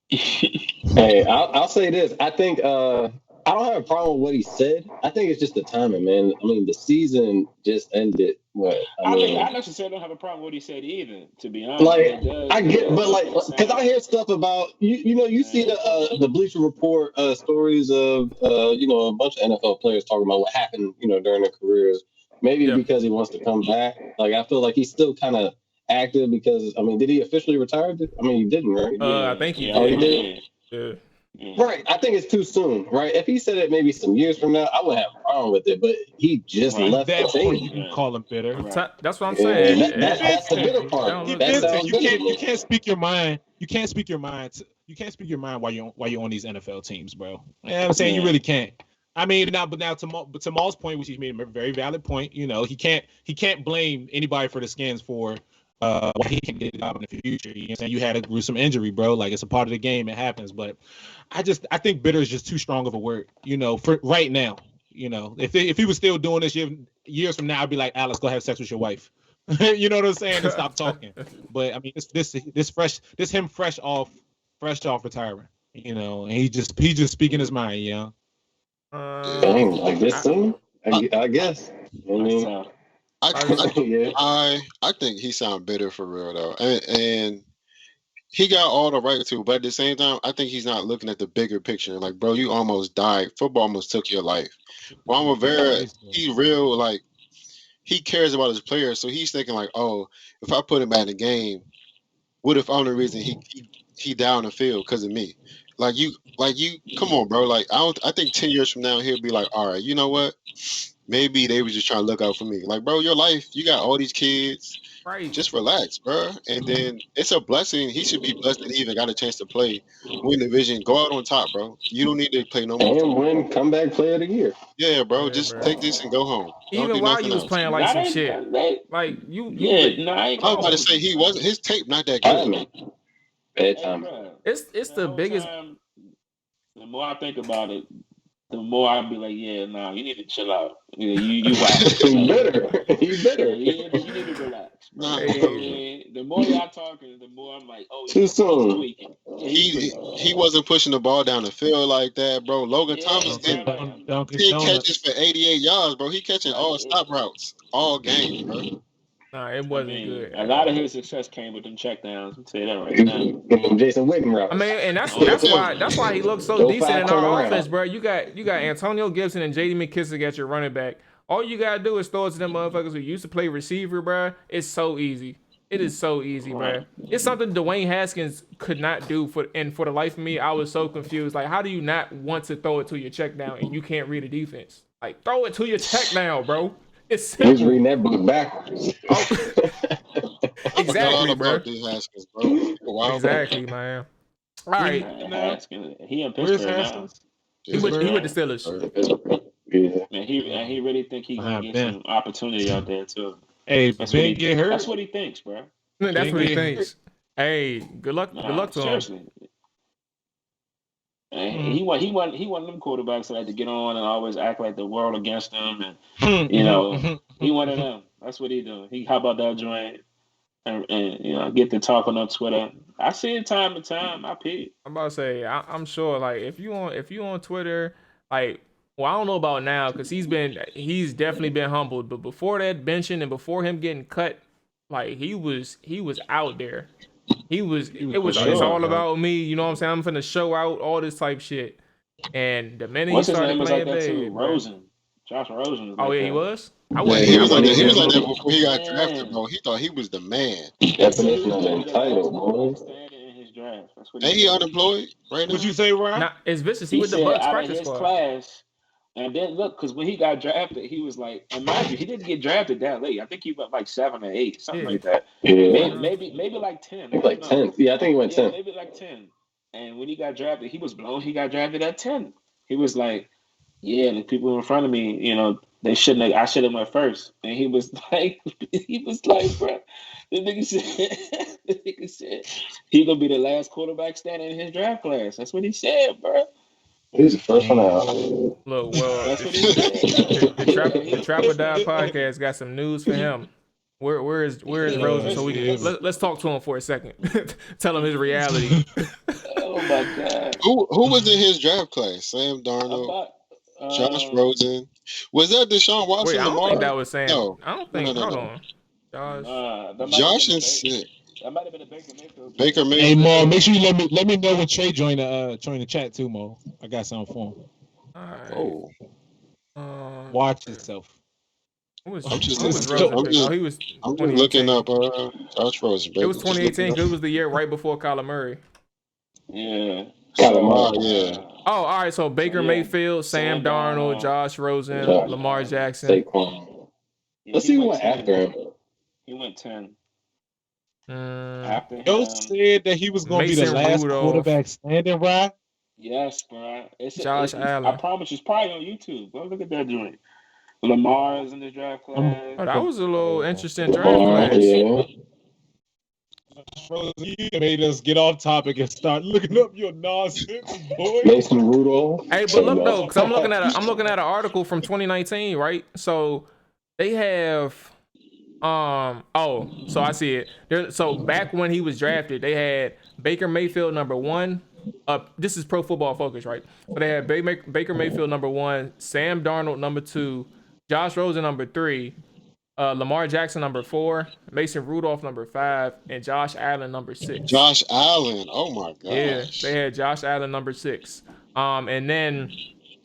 Hey, I'll say this. I think I don't have a problem with what he said. I think it's just the timing, man. I mean, the season just ended. I necessarily don't have a problem with what he said either, to be honest. Like, I get, but like, because I hear stuff about you see the Bleacher Report stories of a bunch of NFL players talking about what happened during their careers. Maybe because he wants to come back. Like, I feel like he's still kind of active because, I mean, did he officially retire? I mean, he didn't, right? I think he did. Oh, he did? Yeah. Right. I think it's too soon, right? If he said it maybe some years from now, I wouldn't have a problem with it, but he just left the team. You can call him bitter. That's what I'm saying. That's the bitter part. You can't speak your mind. You can't speak your mind. You can't speak your mind while you're on these NFL teams, bro. You know what I'm saying? You really can't. I mean, now to Maul's point, which he made a very valid point, he can't blame anybody for the Skins for what he can get a job in the future. You know what I'm saying? You had a gruesome injury, bro. Like, it's a part of the game. It happens. But I think bitter is just too strong of a word, for right now. If he was still doing this years from now, I'd be like, Alex, go have sex with your wife. You know what I'm saying? And stop talking. But I mean, this him fresh off retiring. And he just speaking his mind. Dang, like this soon? I guess. I mean, I think he sound bitter for real though, and he got all the right to. But at the same time, I think he's not looking at the bigger picture. Like, bro, you almost died. Football almost took your life. Ron Rivera, he real, like, he cares about his players, so he's thinking like, oh, if I put him back in the game, what if only reason he down the field because of me? Like you, come on, bro. Like, I think 10 years from now he'll be like, all right, you know what? Maybe they were just trying to look out for me. Like, bro, your life, you got all these kids. Right. Just relax, bro. And then it's a blessing. He should be blessed that he even got a chance to play, win the division, go out on top, bro. You don't need to play no more. And win comeback player of the year. Yeah, bro. Just take this and go home. Even while you was playing like some shit. Like, you I was about to say he wasn't. His tape not that good. Bad time. It's the biggest. The more I think about it, the more I'd be like, yeah, nah, you need to chill out. You wild. You better. You need to relax. The more y'all talking, the more I'm like, oh, too soon. He wasn't pushing the ball down the field like that, bro. Logan Thomas did 10 catches for 88 yards, bro. He catching all stop routes all game, bro. Nah, it wasn't good. A lot of his success came with them checkdowns. I'll tell you that right now. Jason Witten routes. I mean, and that's why he looks so decent in our offense, bro. You got Antonio Gibson and J.D. McKissick at your running back. All you gotta do is throw it to them motherfuckers who used to play receiver, bro. It's so easy. It is so easy, bro. It's something Dwayne Haskins could not do for the life of me. I was so confused. Like, how do you not want to throw it to your check down and you can't read a defense? Like, throw it to your check down, bro. It's simple. He's reading that book backwards. Oh. Exactly, bro. Haskins, bro. Wow. Exactly, man. All right. Haskins, he in Pittsburgh now. He went to Steelers. Man, he really think he can get some opportunity out there too. Hey, Ben get hurt. That's what he thinks, bro. That's what he thinks. Hey, good luck to him. And he one of them quarterbacks that like to get on and always act like the world against him, and he one of them. That's what he do. He hop out that joint and get to talking on Twitter. I see it time to time. I peep. I'm about to say, I'm sure, like, if you on Twitter, like, well, I don't know about now because he's definitely been humbled, but before that benching and before him getting cut, like, he was out there. It's all about me, you know what I'm saying? I'm finna show out all this type shit. And the minute he started playing big, Rosen. Josh Rosen. Oh, yeah, he was? He was like that before he got drafted, bro. He thought he was the man. Definition of entitled, bro. And he unemployed right now. What you say, Ryan? Nah, it's vicious. He with the Bucks practice squad. Class, and then look, because when he got drafted, he was like, and mind you, he didn't get drafted that late. I think he went like 7 or 8, something like that. Yeah. Maybe like 10. Like 10. Yeah, I think he went 10. Maybe like 10. And when he got drafted, he was blown. He got drafted at 10. He was like, yeah, the people in front of me, I should have went first. And he was like, bro, the nigga said he gonna be the last quarterback standing in his draft class. That's what he said, bro. He's the first one out. Look, well, that's what he said. the Trap or Die podcast got some news for him. Where is Rosen? So we can let's talk to him for a second. Tell him his reality. Oh my God. Who was in his draft class? Sam Darnold, Josh Rosen. Was that Deshaun Watson? Wait, I don't think that was Sam. No. I don't think. No. Hold on. Josh and Sid. That might have been a Baker Mayfield. Baker Mayfield. Hey Mo, make sure you let me know when Trey join the chat too, Mo. I got something for him. All right. Watch yourself. I'm just looking up Josh Rosen. It was 2018 because it was the year right before Kyler Murray. Yeah. Yeah. Oh, all right. So Baker Mayfield, Sam Darnold, Josh Rosen, Lamar Jackson. Saquon. Let's see who went after him. He went 10. After Yo said that he was going to be the last quarterback standing, right? Yes, bro. Josh Allen. I promise you, it's probably on YouTube. Go look at that joint. Lamar is in the draft class. Oh, that was a little interesting draft class. Yeah. You made us get off topic and start looking up your nonsense, boy. Mason Rudolph. Hey, but look though, because I'm looking at an article from 2019, right? So they have so I see it. So back when he was drafted, they had Baker Mayfield number 1. This is Pro Football Focus, right? So they had Baker Mayfield number 1, Sam Darnold number 2, Josh Rosen number 3, Lamar Jackson number 4, Mason Rudolph number 5, and Josh Allen number 6. Josh Allen, oh my god. Yeah, they had Josh Allen number 6. And then,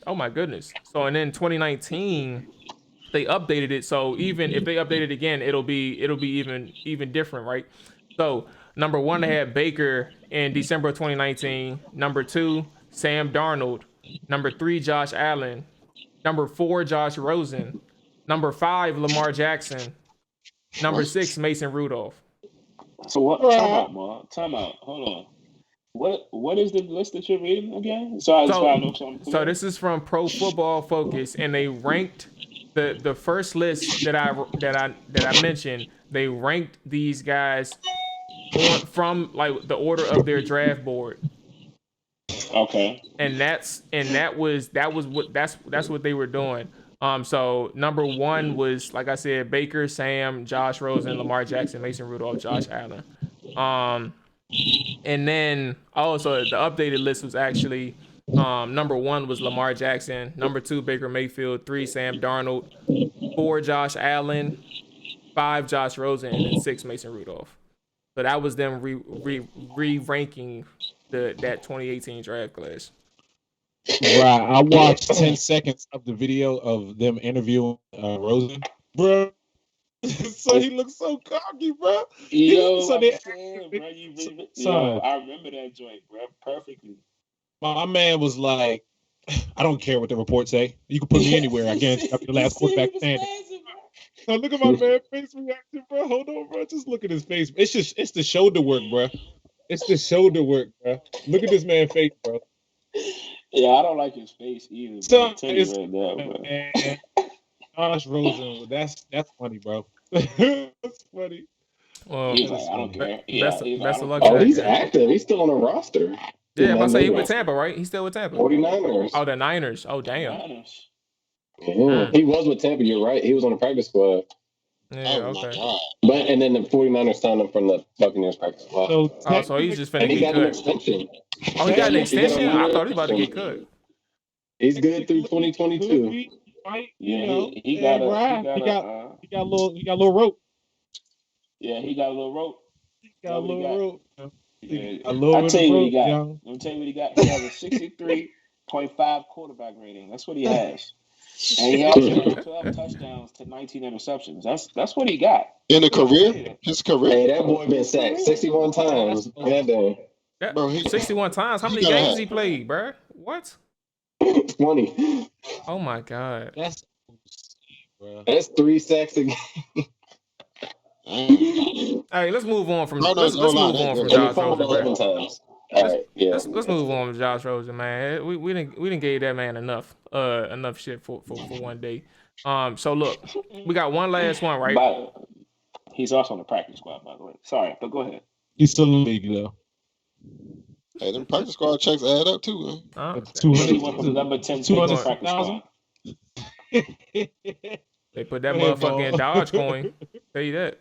oh my goodness. So and then 2019, they updated it. So even if they update it again, it'll be even different, right? So number 1, they had Baker in December of 2019. Number 2, Sam Darnold. Number 3, Josh Allen. Number 4, Josh Rosen. Number 5, Lamar Jackson. Number 6, Mason Rudolph. So what? Time out. Hold on. What is the list that you're reading again? So this is from Pro Football Focus, and they ranked the first list that I mentioned. They ranked these guys from like the order of their draft board. Okay. And that's what they were doing. So number 1 was, like I said, Baker, Sam, Josh Rosen, Lamar Jackson, Mason Rudolph, Josh Allen. And then also the updated list was actually number 1 was Lamar Jackson, number 2 Baker Mayfield, 3 Sam Darnold, 4 Josh Allen, 5 Josh Rosen, and then 6 Mason Rudolph. So that was them re-ranking that 2018 draft class. Right. I watched 10 seconds of the video of them interviewing Rosen, bro. So he looks so cocky, bro. Yo, So I'm they saying, bro, you really, yo, son, I remember that joint, bro, perfectly. my man was like, I don't care what the reports say. You can put me anywhere. I guarantee I'll be the You last see, he quarterback was standing. spazzing, bro. Now look at my man face reaction, bro. Hold on, bro. Just look at his face. It's the shoulder work, bro. It's the shoulder work, bro. Look at this man's face, bro. Yeah, I don't like his face either, bro. I'm So telling it's you right now, bro. man, Josh Rosen. That's funny, bro. That's funny. Well, He's That like, is I don't funny. care. Yeah, he's like, I best of don't luck to Oh, care. that he's kid. active. He's still on the roster. Yeah, I'm In about to say he with Vegas. Tampa, right? He's still with Tampa. 49ers. Oh, the Niners. Oh, damn. Niners. Yeah, he was with Tampa. You're right. He was on the practice squad. Yeah, Oh my okay. God. But and then the 49ers signed him from the Buccaneers practice squad. So Oh, so he's just finna And he get got an cut. extension. Oh, he got an He got a extension? I one-year thought he was about to get extension. cut. He's good through technically, could 2022. be, might, Yeah, he got a little rope. yeah, he got a little rope. He got a Know what he little got? rope. Yeah. A little I'll bit tell of you what he rope, got. young. Let me tell you what he got. He has a 63.5 quarterback rating. That's what he has. And he also has 12 touchdowns to 19 interceptions. That's what he got. In a I'll tell you career, that. his career, Hey, that boy been sacked 61 times. Goddamn. That bro. 61 times. How He many gotta games have. he played, bruh? What? 20. Oh my God. That's bro. That's 3 sacks a game. Hey, let's move on from No, let's line. move That's on from great. And he Josh fumbled Rosen, 11 bruh. times. All right, yeah. Let's move on with Josh Rosen, man. We didn't gave that man enough shit for one day. So look, we got one last one, right? But he's also on the practice squad, by the way. Sorry, but go ahead. He's still in the league though. Hey, them practice squad checks add up too, man. He went from number 10 pick to practice squad. They put that motherfucker in Dogecoin. Tell you that.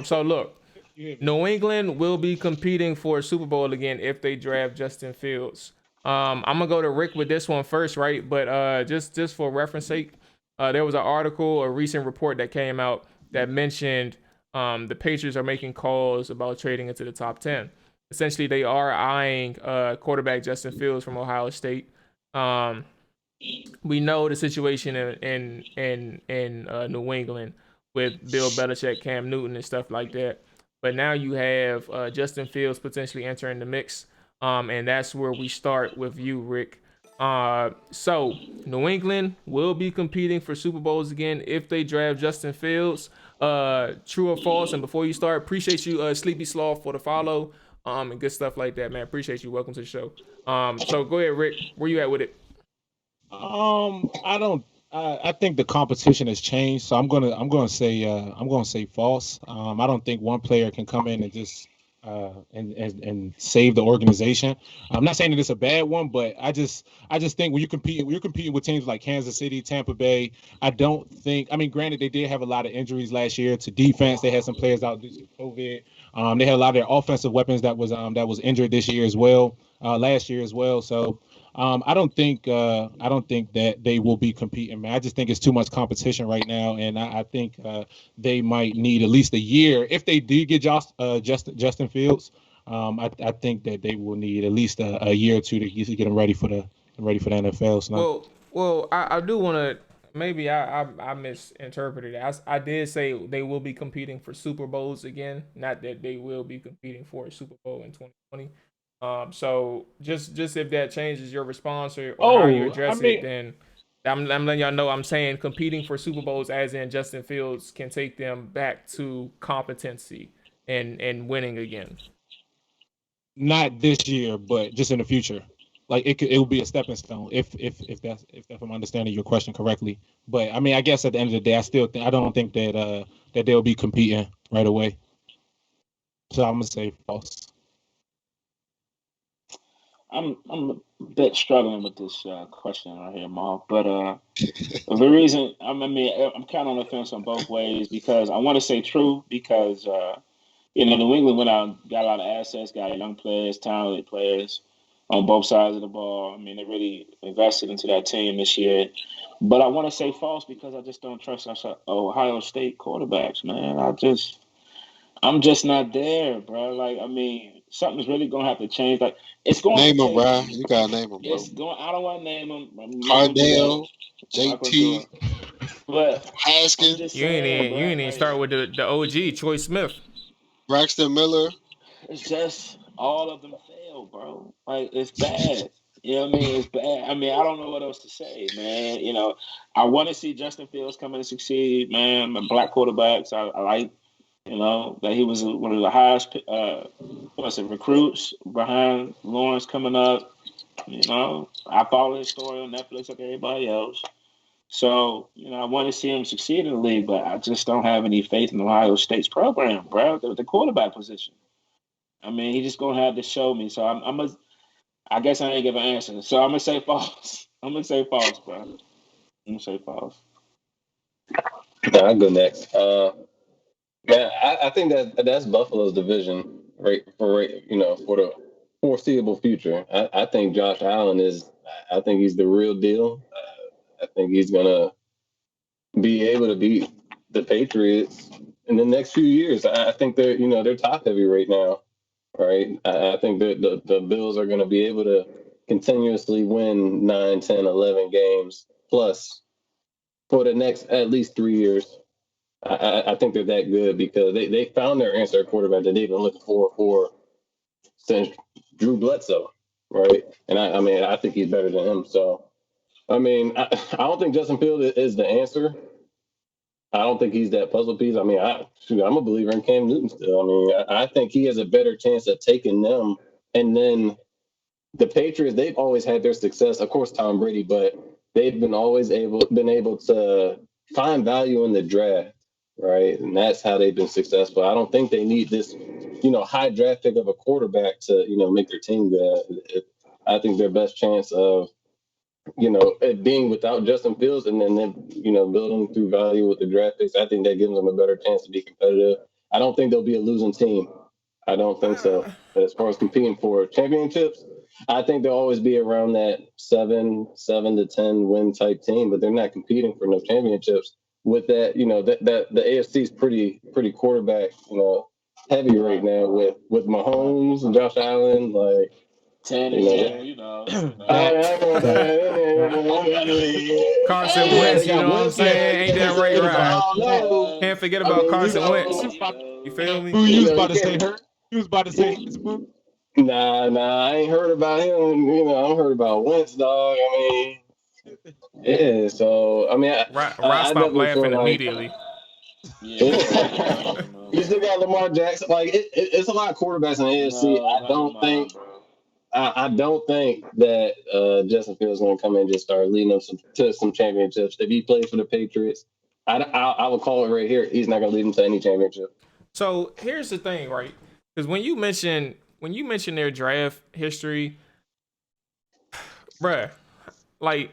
So look, New England will be competing for a Super Bowl again if they draft Justin Fields. I'm gonna go to Rick with this one first, right? But just for reference sake, there was an article, a recent report that came out that mentioned the Patriots are making calls about trading into the top 10. Essentially, they are eyeing quarterback Justin Fields from Ohio State. We know the situation in New England with Bill Belichick, Cam Newton, and stuff like that. But now you have Justin Fields potentially entering the mix, and that's where we start with you, Rick. So New England will be competing for Super Bowls again if they draft Justin Fields. True or false? And before you start, appreciate you, Sleepy Sloth, for the follow, and good stuff like that, man. Appreciate you. Welcome to the show. So go ahead, Rick. Where you at with it? I think the competition has changed, so I'm gonna say false. I don't think one player can come in and just and save the organization. I'm not saying that it's a bad one, but I just think when you're competing with teams like Kansas City, Tampa Bay, I don't think. I mean, granted, they did have a lot of injuries last year to defense. They had some players out due to COVID. They had a lot of their offensive weapons that was injured this year as well, last year as well. So. I don't think that they will be competing, man. I just think it's too much competition right now, and I think they might need at least a year if they do get Justin Fields. I think that they will need at least a year or two to get them ready for the NFL. So Well, I do want to. Maybe I misinterpreted it. I did say they will be competing for Super Bowls again, not that they will be competing for a Super Bowl in 2020. So just if that changes your response or how you address it, then I'm letting y'all know I'm saying competing for Super Bowls as in Justin Fields can take them back to competency and winning again. not this year, but just in the future. Like it will be a stepping stone if I'm understanding your question correctly. But I mean, I guess at the end of the day, I don't think that they'll be competing right away. So I'm gonna say false. I'm a bit struggling with this question right here, Maul. But the reason I'm kind of on the fence on both ways because I want to say true because New England went out, got a lot of assets, got young players, talented players on both sides of the ball. I mean, they really invested into that team this year. But I want to say false because I just don't trust our Ohio State quarterbacks, man. I'm just not there, bro. Like, I mean, something's really gonna have to change. Like it's going Name to them, take. bro. You gotta name them, bro. It's going. I don't want to name them. I'm not gonna do Cardale, that. I'm not gonna do JT, it. But I'm Haskins, just You ain't saying, even bro. you ain't even Like, start with the OG Troy Smith. Braxton Miller. it's just all of them fail, bro. Like it's bad. You know what I mean? It's bad. I mean, I don't know what else to say, man. You know, I want to see Justin Fields come in and succeed, man. My black quarterbacks, I like. You know that he was one of the highest, recruits behind Lawrence coming up. You know, I follow his story on Netflix like everybody else. So, you know, I want to see him succeed in the league, but I just don't have any faith in Ohio State's program, bro. The quarterback position. I mean, he just gonna have to show me. So I guess I ain't give an answer. So I'm gonna say false. I'm gonna say false, bro. I'm gonna say false. I'll go next. Man, I think that's Buffalo's division, right? For the foreseeable future. I think Josh Allen is. I think he's the real deal. I think he's gonna be able to beat the Patriots in the next few years. I think they're top heavy right now, right? I think that the Bills are going to be able to continuously win 9, 10, 11 games plus for the next at least 3 years. I think they're that good because they found their answer at quarterback that they've been looking for since Drew Bledsoe, right? And I mean, I think he's better than him. So, I mean, I don't think Justin Fields is the answer. I don't think he's that puzzle piece. I mean, I'm a believer in Cam Newton still. I mean, I think he has a better chance of taking them. And then the Patriots, they've always had their success. Of course, Tom Brady, but they've been able to find value in the draft, right? And that's how they've been successful. I don't think they need this, high draft pick of a quarterback to, make their team good. I think their best chance of it being without Justin Fields and then building through value with the draft picks, I think that gives them a better chance to be competitive. I don't think they'll be a losing team. I don't think so. But as far as competing for championships, I think they'll always be around that 7 to 10 win type team, but they're not competing for no championships. With that, that the AFC is pretty quarterback, heavy right now with Mahomes and Josh Allen, like. Carson Wentz, you know what I'm saying? Ain't that right? Can't forget about Carson Wentz. You feel me? Who you was about to say hurt? You was about to say this one? Nah, I ain't heard about him. I heard about Wentz, dog. I mean, yeah. So I mean, I stopped laughing immediately. You still got Lamar Jackson. Like it's a lot of quarterbacks in the AFC. I don't think that Justin Fields is going to come in and just start leading them to some championships. If he plays for the Patriots, I will call it right here. He's not going to lead them to any championship. So here's the thing, right? Because when you mention their draft history, bruh, like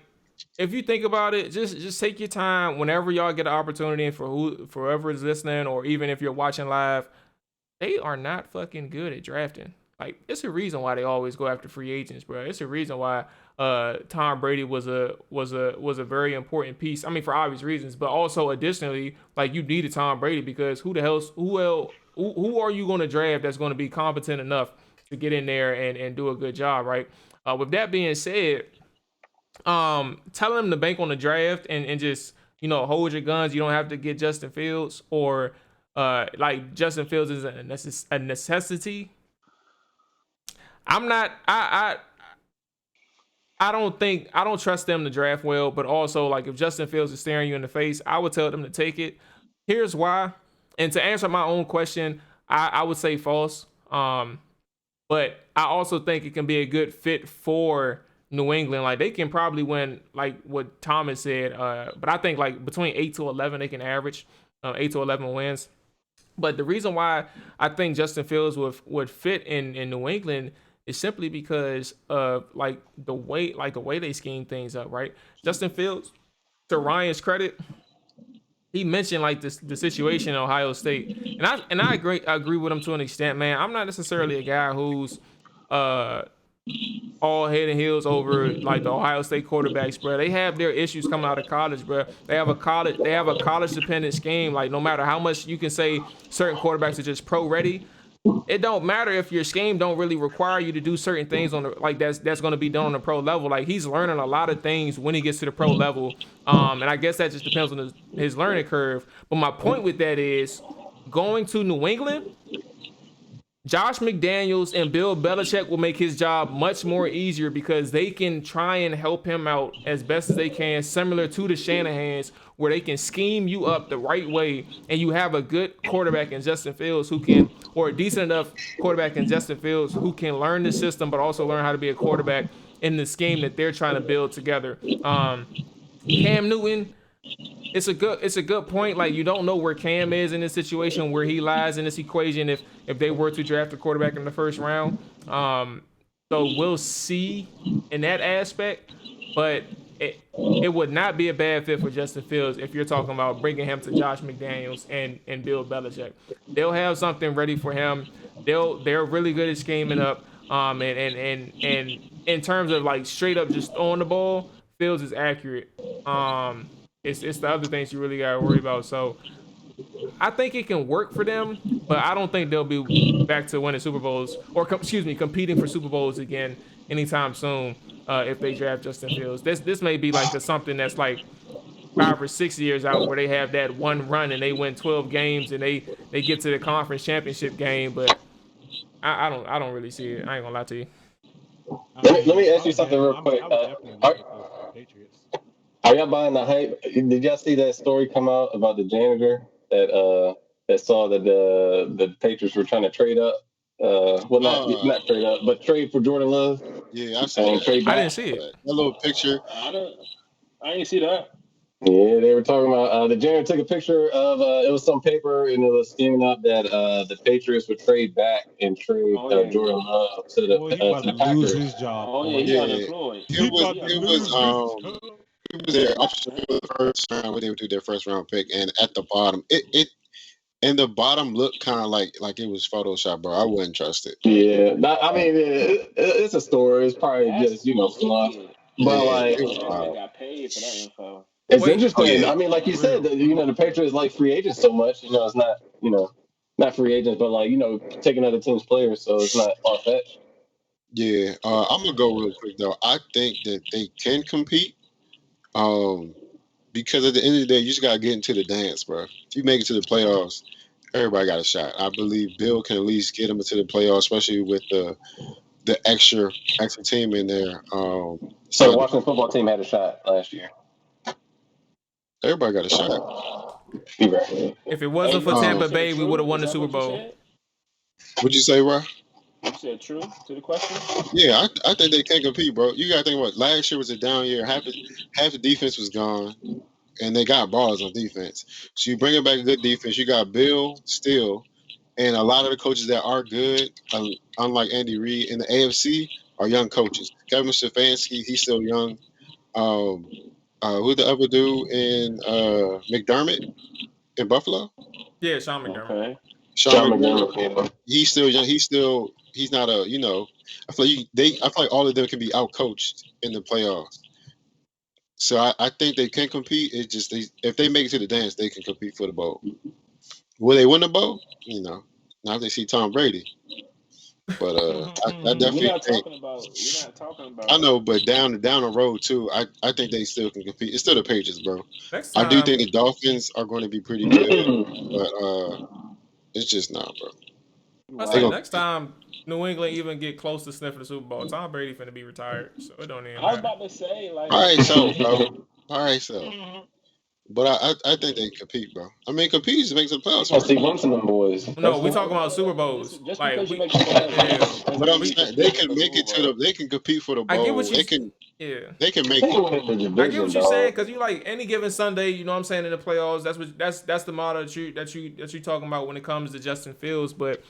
if you think about it, just take your time whenever y'all get an opportunity. And for whoever is listening, or even if you're watching live, they are not fucking good at drafting. Like, it's a reason why they always go after free agents, bro. It's a reason why Tom Brady was a very important piece. I mean, for obvious reasons, but also additionally, like, you needed Tom Brady because who are you going to draft that's going to be competent enough to get in there and do a good job, right? With that being said, telling them to bank on the draft and just hold your guns. You don't have to get Justin Fields, or like Justin Fields is a necessity. I don't trust them to draft well, but also, like, if Justin Fields is staring you in the face, I would tell them to take it. Here's why. And to answer my own question, I would say false. But I also think it can be a good fit for New England. Like, they can probably win, like what Thomas said. But I think like between 8 to 11, they can average 8 to 11 wins. But the reason why I think Justin Fields would fit in New England is simply because of like the way they scheme things up, right? Justin Fields, to Ryan's credit, he mentioned like the situation in Ohio State, and I agree with him to an extent, man. I'm not necessarily a guy who's all head and heels over like the Ohio State quarterbacks, bro. They have their issues coming out of college, bro. They have a college dependent scheme. Like, no matter how much you can say certain quarterbacks are just pro ready, it don't matter if your scheme don't really require you to do certain things on the like that's going to be done on the pro level. Like he's learning a lot of things when he gets to the pro level, and I guess that just depends on his learning curve. But my point with that is going to New England. Josh McDaniels and Bill Belichick will make his job much more easier because they can try and help him out as best as they can, similar to the Shanahans, where they can scheme you up the right way and you have a good quarterback in Justin Fields who can, or a decent enough quarterback in Justin Fields who can learn the system but also learn how to be a quarterback in the scheme that they're trying to build together. Cam Newton, it's a good point. Like you don't know where Cam is in this situation, where he lies in this equation if they were to draft a quarterback in the first round. So we'll see in that aspect, but it would not be a bad fit for Justin Fields if you're talking about bringing him to Josh McDaniels and Bill Belichick. They'll have something ready for him. They're really good at scheming up. And in terms of like straight up just throwing the ball, Fields is accurate. It's the other things you really gotta worry about. So I think it can work for them, but I don't think they'll be back to winning Super Bowls or competing for Super Bowls again anytime soon if they draft Justin Fields. This may be like something that's like 5 or 6 years out where they have that one run and they win 12 games and they get to the conference championship game, but I don't really see it. I ain't gonna lie to you. Let me ask you something real quick. Patriots. Are y'all buying the hype? Did y'all see that story come out about the janitor that saw that the Patriots were trying to trade up? Not trade up, but trade for Jordan Love. Yeah, I saw that. I didn't see it. That little picture. I didn't see that. Yeah, they were talking about the janitor took a picture of it was some paper and it was scheming up that the Patriots would trade back and trade Jordan Love to the Packers. Lose his job. Oh yeah, he's unemployed. It was their first round when they would do their first round pick, and at the bottom, and the bottom looked kind of like it was Photoshop, bro. I wouldn't trust it. Yeah, it's a story. It's probably just fluff, but like they got paid for that info. It's interesting. I mean, like you said, the Patriots like free agents so much. It's not not free agents, but like taking other teams' players, so it's not far fetched. Yeah, I'm gonna go real quick though. I think that they can compete. Because at the end of the day, you just gotta get into the dance, bro. If you make it to the playoffs, everybody got a shot. I believe Bill can at least get them into the playoffs, especially with the extra team in there. So the Washington football team had a shot last year. Everybody got a shot. If it wasn't for Tampa Bay, we would have won the Super Bowl. What'd you say, bro? You said true to the question? Yeah, I think they can compete, bro. You got to think about it. Last year was a down year. Half the defense was gone, and they got ballers on defense. So you bring it back a good defense. You got Bill still, and a lot of the coaches that are good, unlike Andy Reid in the AFC, are young coaches. Kevin Stefanski, he's still young. Who the other dude in McDermott in Buffalo? Yeah, Sean McDermott. Okay. Sean McDermott. He's still young. He's not a, I feel like all of them can be outcoached in the playoffs. So I think they can compete. It's just if they make it to the dance, they can compete for the bowl. Will they win the bowl? Now they see Tom Brady. But I definitely We're not talking about. I know, but down the road too, I think they still can compete. It's still the Patriots, bro. I do think the Dolphins are going to be pretty good, but it's just not, bro. Next time New England even get close to sniffing the Super Bowl, Tom Brady finna be retired, so it don't even matter. I was about to say, like, all right, so. But I think they compete, bro. I mean, compete is makes the playoffs. I see one of them boys. No, we talking about Super Bowls. Just like because you make the playoffs, but I'm saying they can make it to they can compete for the bowl. I get what they can make it. I get what you're saying, because you like any given Sunday, you know what I'm saying, in the playoffs. That's the model that you talking about when it comes to Justin Fields. But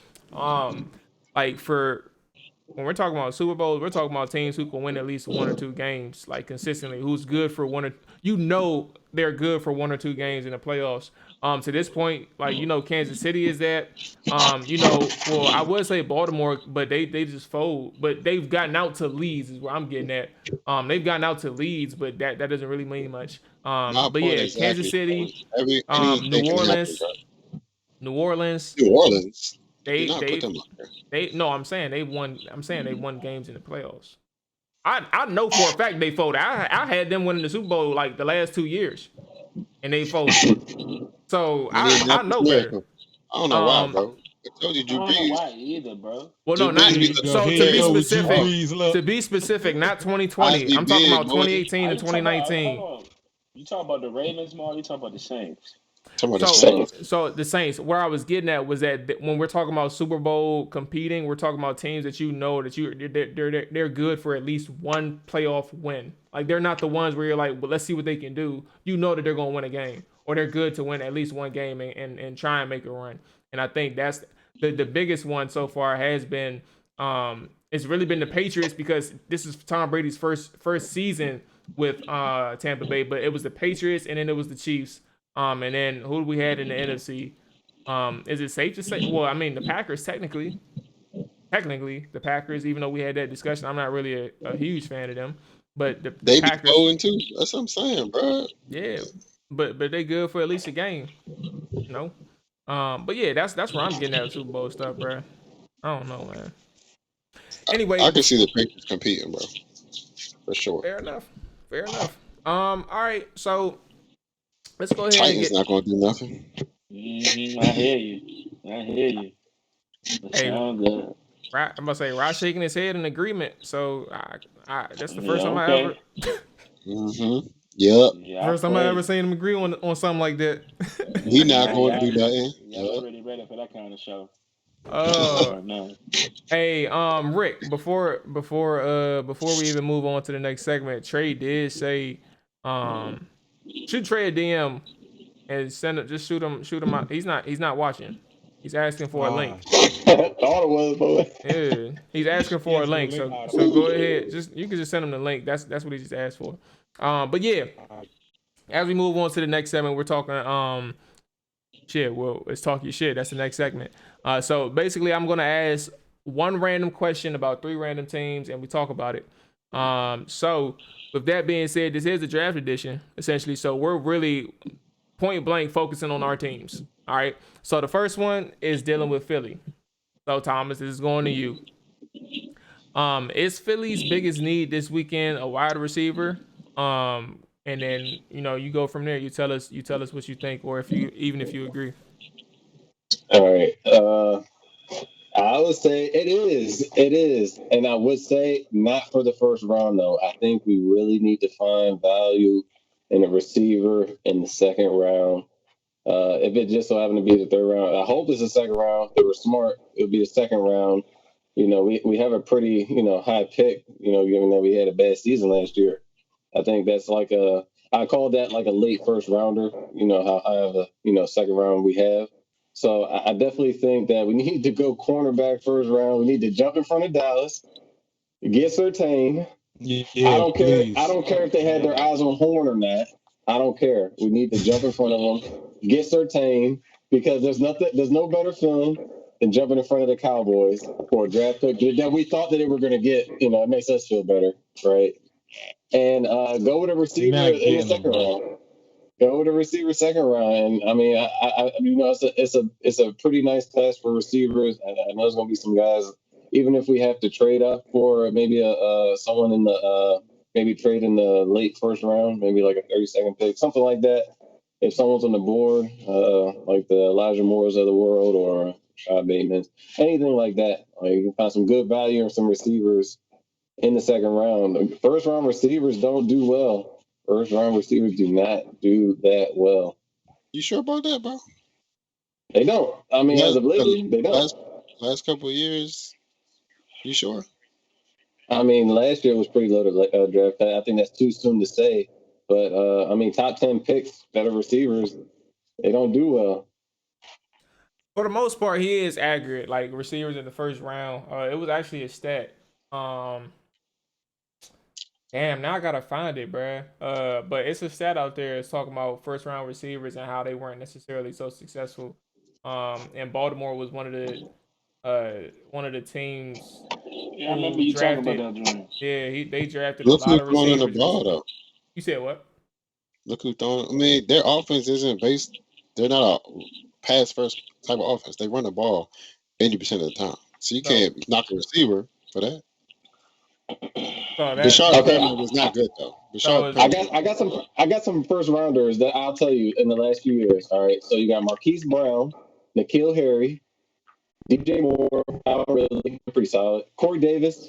like when we're talking about Super Bowls, we're talking about teams who can win at least 1 or 2 games, like consistently. Who's good for they're good for 1 or 2 games in the playoffs. To this point, like Kansas City is that. Well, I would say Baltimore, but they just fold. But they've gotten out to leads, is where I'm getting at. They've gotten out to leads, but that doesn't really mean much. But yeah, exactly. Kansas City, New Orleans. New Orleans. Do not put them up there. I'm saying they won games in the playoffs. I know for a fact they folded. I had them winning the Super Bowl like the last 2 years, and they folded. So I know better. I don't know why, bro. I told you I Drew don't know Brees. why either, bro. Well, no, Drew not Brees be so. Here To you be go with Drew specific, Brees, look. to be specific, not 2020. Eyes I'm be talking big, about boy. 2018 and You talking about, 2019. hold on. You talking about the Ravens more? You talking about the Saints? Talking about the So, Saints. so the Saints. Where I was getting at was that when we're talking about Super Bowl competing, we're talking about teams that you know that they're good for at least one playoff win. Like they're not the ones where you're like, well, let's see what they can do. You know that they're going to win a game, or they're good to win at least one game and try and make a run. And I think that's the biggest one so far has been it's really been the Patriots, because this is Tom Brady's first season with Tampa Bay, but it was the Patriots and then it was the Chiefs. And then who we had in the NFC? Is it safe to say? Well, I mean the Packers technically the Packers, even though we had that discussion, I'm not really a huge fan of them. But the They be Packers, folding too. That's what I'm saying, bro. yeah, but they good for at least a game, you know. But yeah, that's where I'm getting at Super Bowl stuff, bro. I don't know, man. Anyway, I can see the Patriots competing, bro. For sure. fair enough. All right, so let's go ahead and Titans get. not gonna do nothing. I hear you. That Hey, sound good. I'm about to say Rod shaking his head in agreement. So I that's the first time I okay. ever. Yep. Yeah, First time I ever seen him agree on something like that. He not going to do nothing. Yeah, I'm pretty ready for that kind of show. No. Hey, Rick, before we even move on to the next segment, Trey did say, shoot Trey a DM and send it. Just shoot him out. He's not watching. He's asking for a link. All it was, boy. Yeah, he's asking for a link. So go ahead. You can just send him the link. That's what he just asked for. But yeah, as we move on to the next segment, we're talking shit. Well, let's talk your shit. That's the next segment. So basically, I'm gonna ask one random question about 3 random teams, and we talk about it. So with that being said, this is the draft edition essentially. So we're really point blank focusing on our teams. All right. So the first one is dealing with Philly. So Thomas, this is going to you. Is Philly's biggest need this weekend a wide receiver? And then you go from there. You tell us what you think, or if you agree. All right. I would say it is, and I would say not for the first round though. I think we really need to find value in a receiver in the second round. If it just so happened to be the third round, I hope it's the second round. If they were smart, it would be the second round. We have a pretty high pick. Given that we had a bad season last year, I think that's I call that like a late first rounder. How high of a second round we have. So I definitely think that we need to go cornerback first round. We need to jump in front of Dallas, get Surtain. Yeah, I don't care. please. I don't care if they had their eyes on Horn or not. I don't care. We need to jump in front of them, get Surtain, because there's no better feeling than jumping in front of the Cowboys for a draft pick that we thought that they were going to get. It makes us feel better, right? And go with a receiver in the second round. Go with a receiver second round, and I mean, it's a pretty nice class for receivers. I know there's going to be some guys, even if we have to trade up for maybe someone in the maybe trade in the late first round, maybe like a 32nd pick, something like that. If someone's on the board, like the Elijah Moores of the world or Rashad Bateman, anything like that, like you can find some good value in some receivers in the second round. First round receivers don't do well. First round receivers do not do that well. You sure about that, bro? They don't. I mean, as of lately, they don't. Last couple of years, you sure? I mean, last year was pretty loaded draft. I think that's too soon to say. But, I mean, top 10 picks, better receivers, they don't do well. For the most part, he is accurate. Like receivers in the first round. It was actually a stat. Damn, now I gotta find it, bruh. But it's a stat out there. It's talking about first round receivers and how they weren't necessarily so successful. And Baltimore was one of the teams. Yeah, I remember you talking about that, Jordan. Yeah, they drafted Look a lot who's of throwing in receivers. the ball, though. You said what? Look who's throwing. I mean, their offense isn't based. They're not a pass first type of offense. They run the ball. 80% of the time. So you can't knock a receiver for that. So Bashard Perriman was not good though. I got some first rounders that I'll tell you in the last few years. All right, so you got Marquise Brown, N'Keal Harry, DJ Moore, Al Ridley, pretty solid. Corey Davis,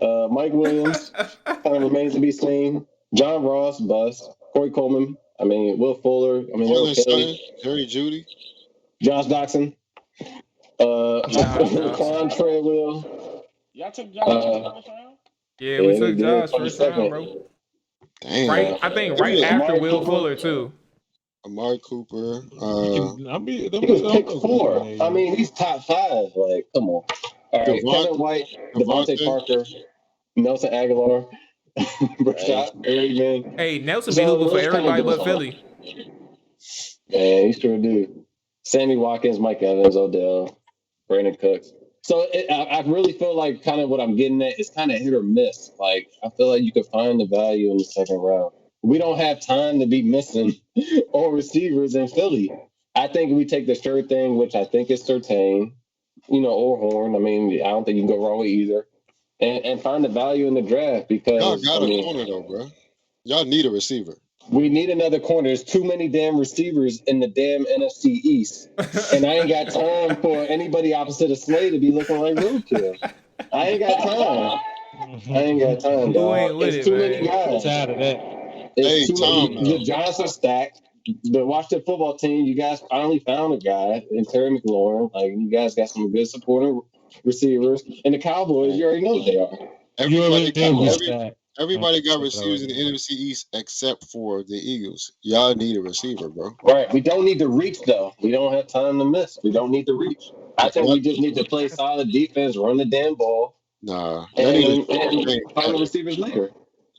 Mike Williams, kind of remains to be seen. John Ross, bust. Corey Coleman. I mean, Will Fuller. I mean, okay. Jerry Jeudy, Josh Doxson, Quan Treadwell. Y'all took Josh first round? Yeah, we took Josh first round, bro. Damn. Right, I think right after Amari Will Cooper. Fuller too. Amari Cooper. He was picked 4. I mean, he's top 5. Like, come on. All right, Kevin White, Devontae Parker, Nelson Aguilar, Prescott, Perryman. Hey, Nelson be hooping for everybody but Philly. Man, he sure do. Sammy Watkins, Mike Evans, Odell, Brandon Cooks. So I really feel like kind of what I'm getting at is kind of hit or miss. Like, I feel like you could find the value in the second round. We don't have time to be missing all receivers in Philly. I think we take the sure thing, which I think is Surtain, or Horn. I mean, I don't think you can go wrong with either. And find the value in the draft because y'all got a corner though, bro. Y'all need a receiver. We need another corner. There's too many damn receivers in the damn NFC East. And I ain't got time for anybody opposite of Slay to be looking like roadkill. I ain't got time, dog. It's too many guys. Tired of that. It's too many. The Giants are stacked. The Washington football team, you guys finally found a guy in Terry McLaurin. Like, you guys got some good supporting receivers. And the Cowboys, you already know what they are. Everybody got receivers in the NFC East except for the Eagles. Y'all need a receiver, bro. Right. We don't need to reach, though. We don't have time to miss. We don't need to reach. I think we just need to play solid defense, run the damn ball. Nah. And find the receivers later.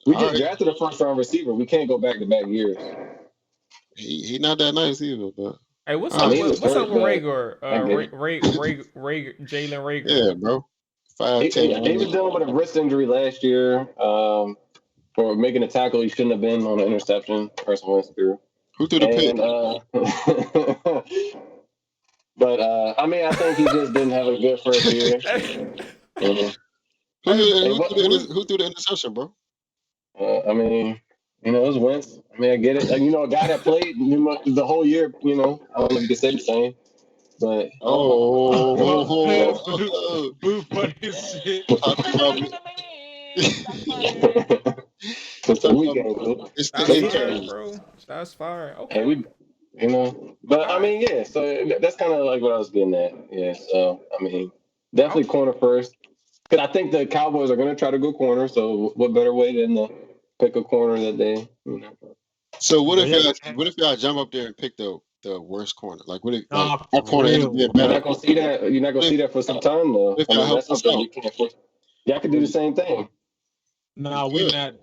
We just drafted a first-round receiver. We can't go back-to-back years. He not that nice either, but... Hey, what's up with Rager? Jalen Rager. Yeah, bro. 5'10". He was dealing with a wrist injury last year for making a tackle he shouldn't have been on an interception. Carson Wentz threw. Who threw the pick? But I mean, I think he just didn't have a good first year. Who threw the interception, bro? I mean, it was Wentz. I mean, I get it. A guy that played the whole year. I don't know if you could say the same. But funny as shit. It's the weekend, bro. That's fire. Okay. But I mean, yeah. So that's kind of like what I was getting at. Yeah. So I mean, definitely corner first. Because I think the Cowboys are going to try to go corner. So what better way than to pick a corner that they? So what if y'all jump up there and pick the worst corner? Like what if our corner ends up being better? You're not gonna see that. You're not gonna see that for some time though. That's something you can't force. Y'all can do the same thing. No, we're not.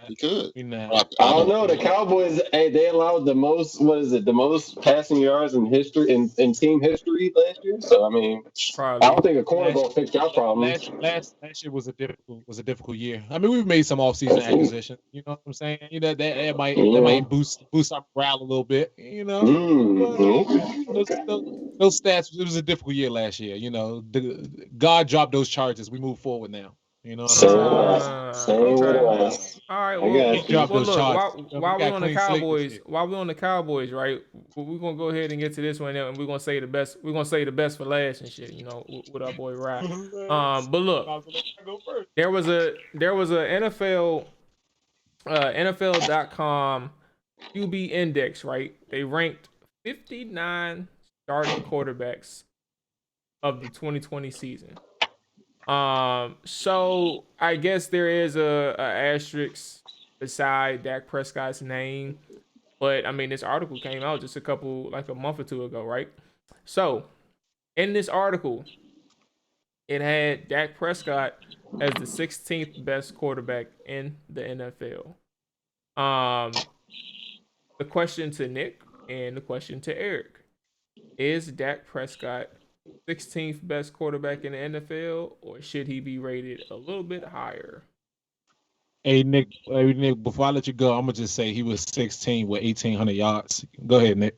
We could. I don't know. The Cowboys, they allowed the most. What is it? The most passing yards in history in team history last year. So I mean, probably. I don't think a corner gonna fix your problem. Last year was a difficult year. I mean, we've made some offseason acquisitions. You know what I'm saying? That might boost our morale a little bit. Those stats. It was a difficult year last year. God dropped those charges. We move forward now. Same okay. All right. Well, while we're on the Cowboys, right? We're gonna go ahead and get to this one, and we're gonna say the best. We're gonna say the best for last and shit. With our boy Rap. But look, there was a NFL.com QB index, right? They ranked 59 starting quarterbacks of the 2020 season. So I guess there is a asterisk beside Dak Prescott's name, but I mean this article came out just a month or two ago, right? So in this article, it had Dak Prescott as the 16th best quarterback in the NFL. The question to Nick and the question to Eric: is Dak Prescott 16th best quarterback in the NFL, or should he be rated a little bit higher? Hey Nick, before I let you go, I'm gonna just say he was 16 with 1,800 yards. Go ahead, Nick.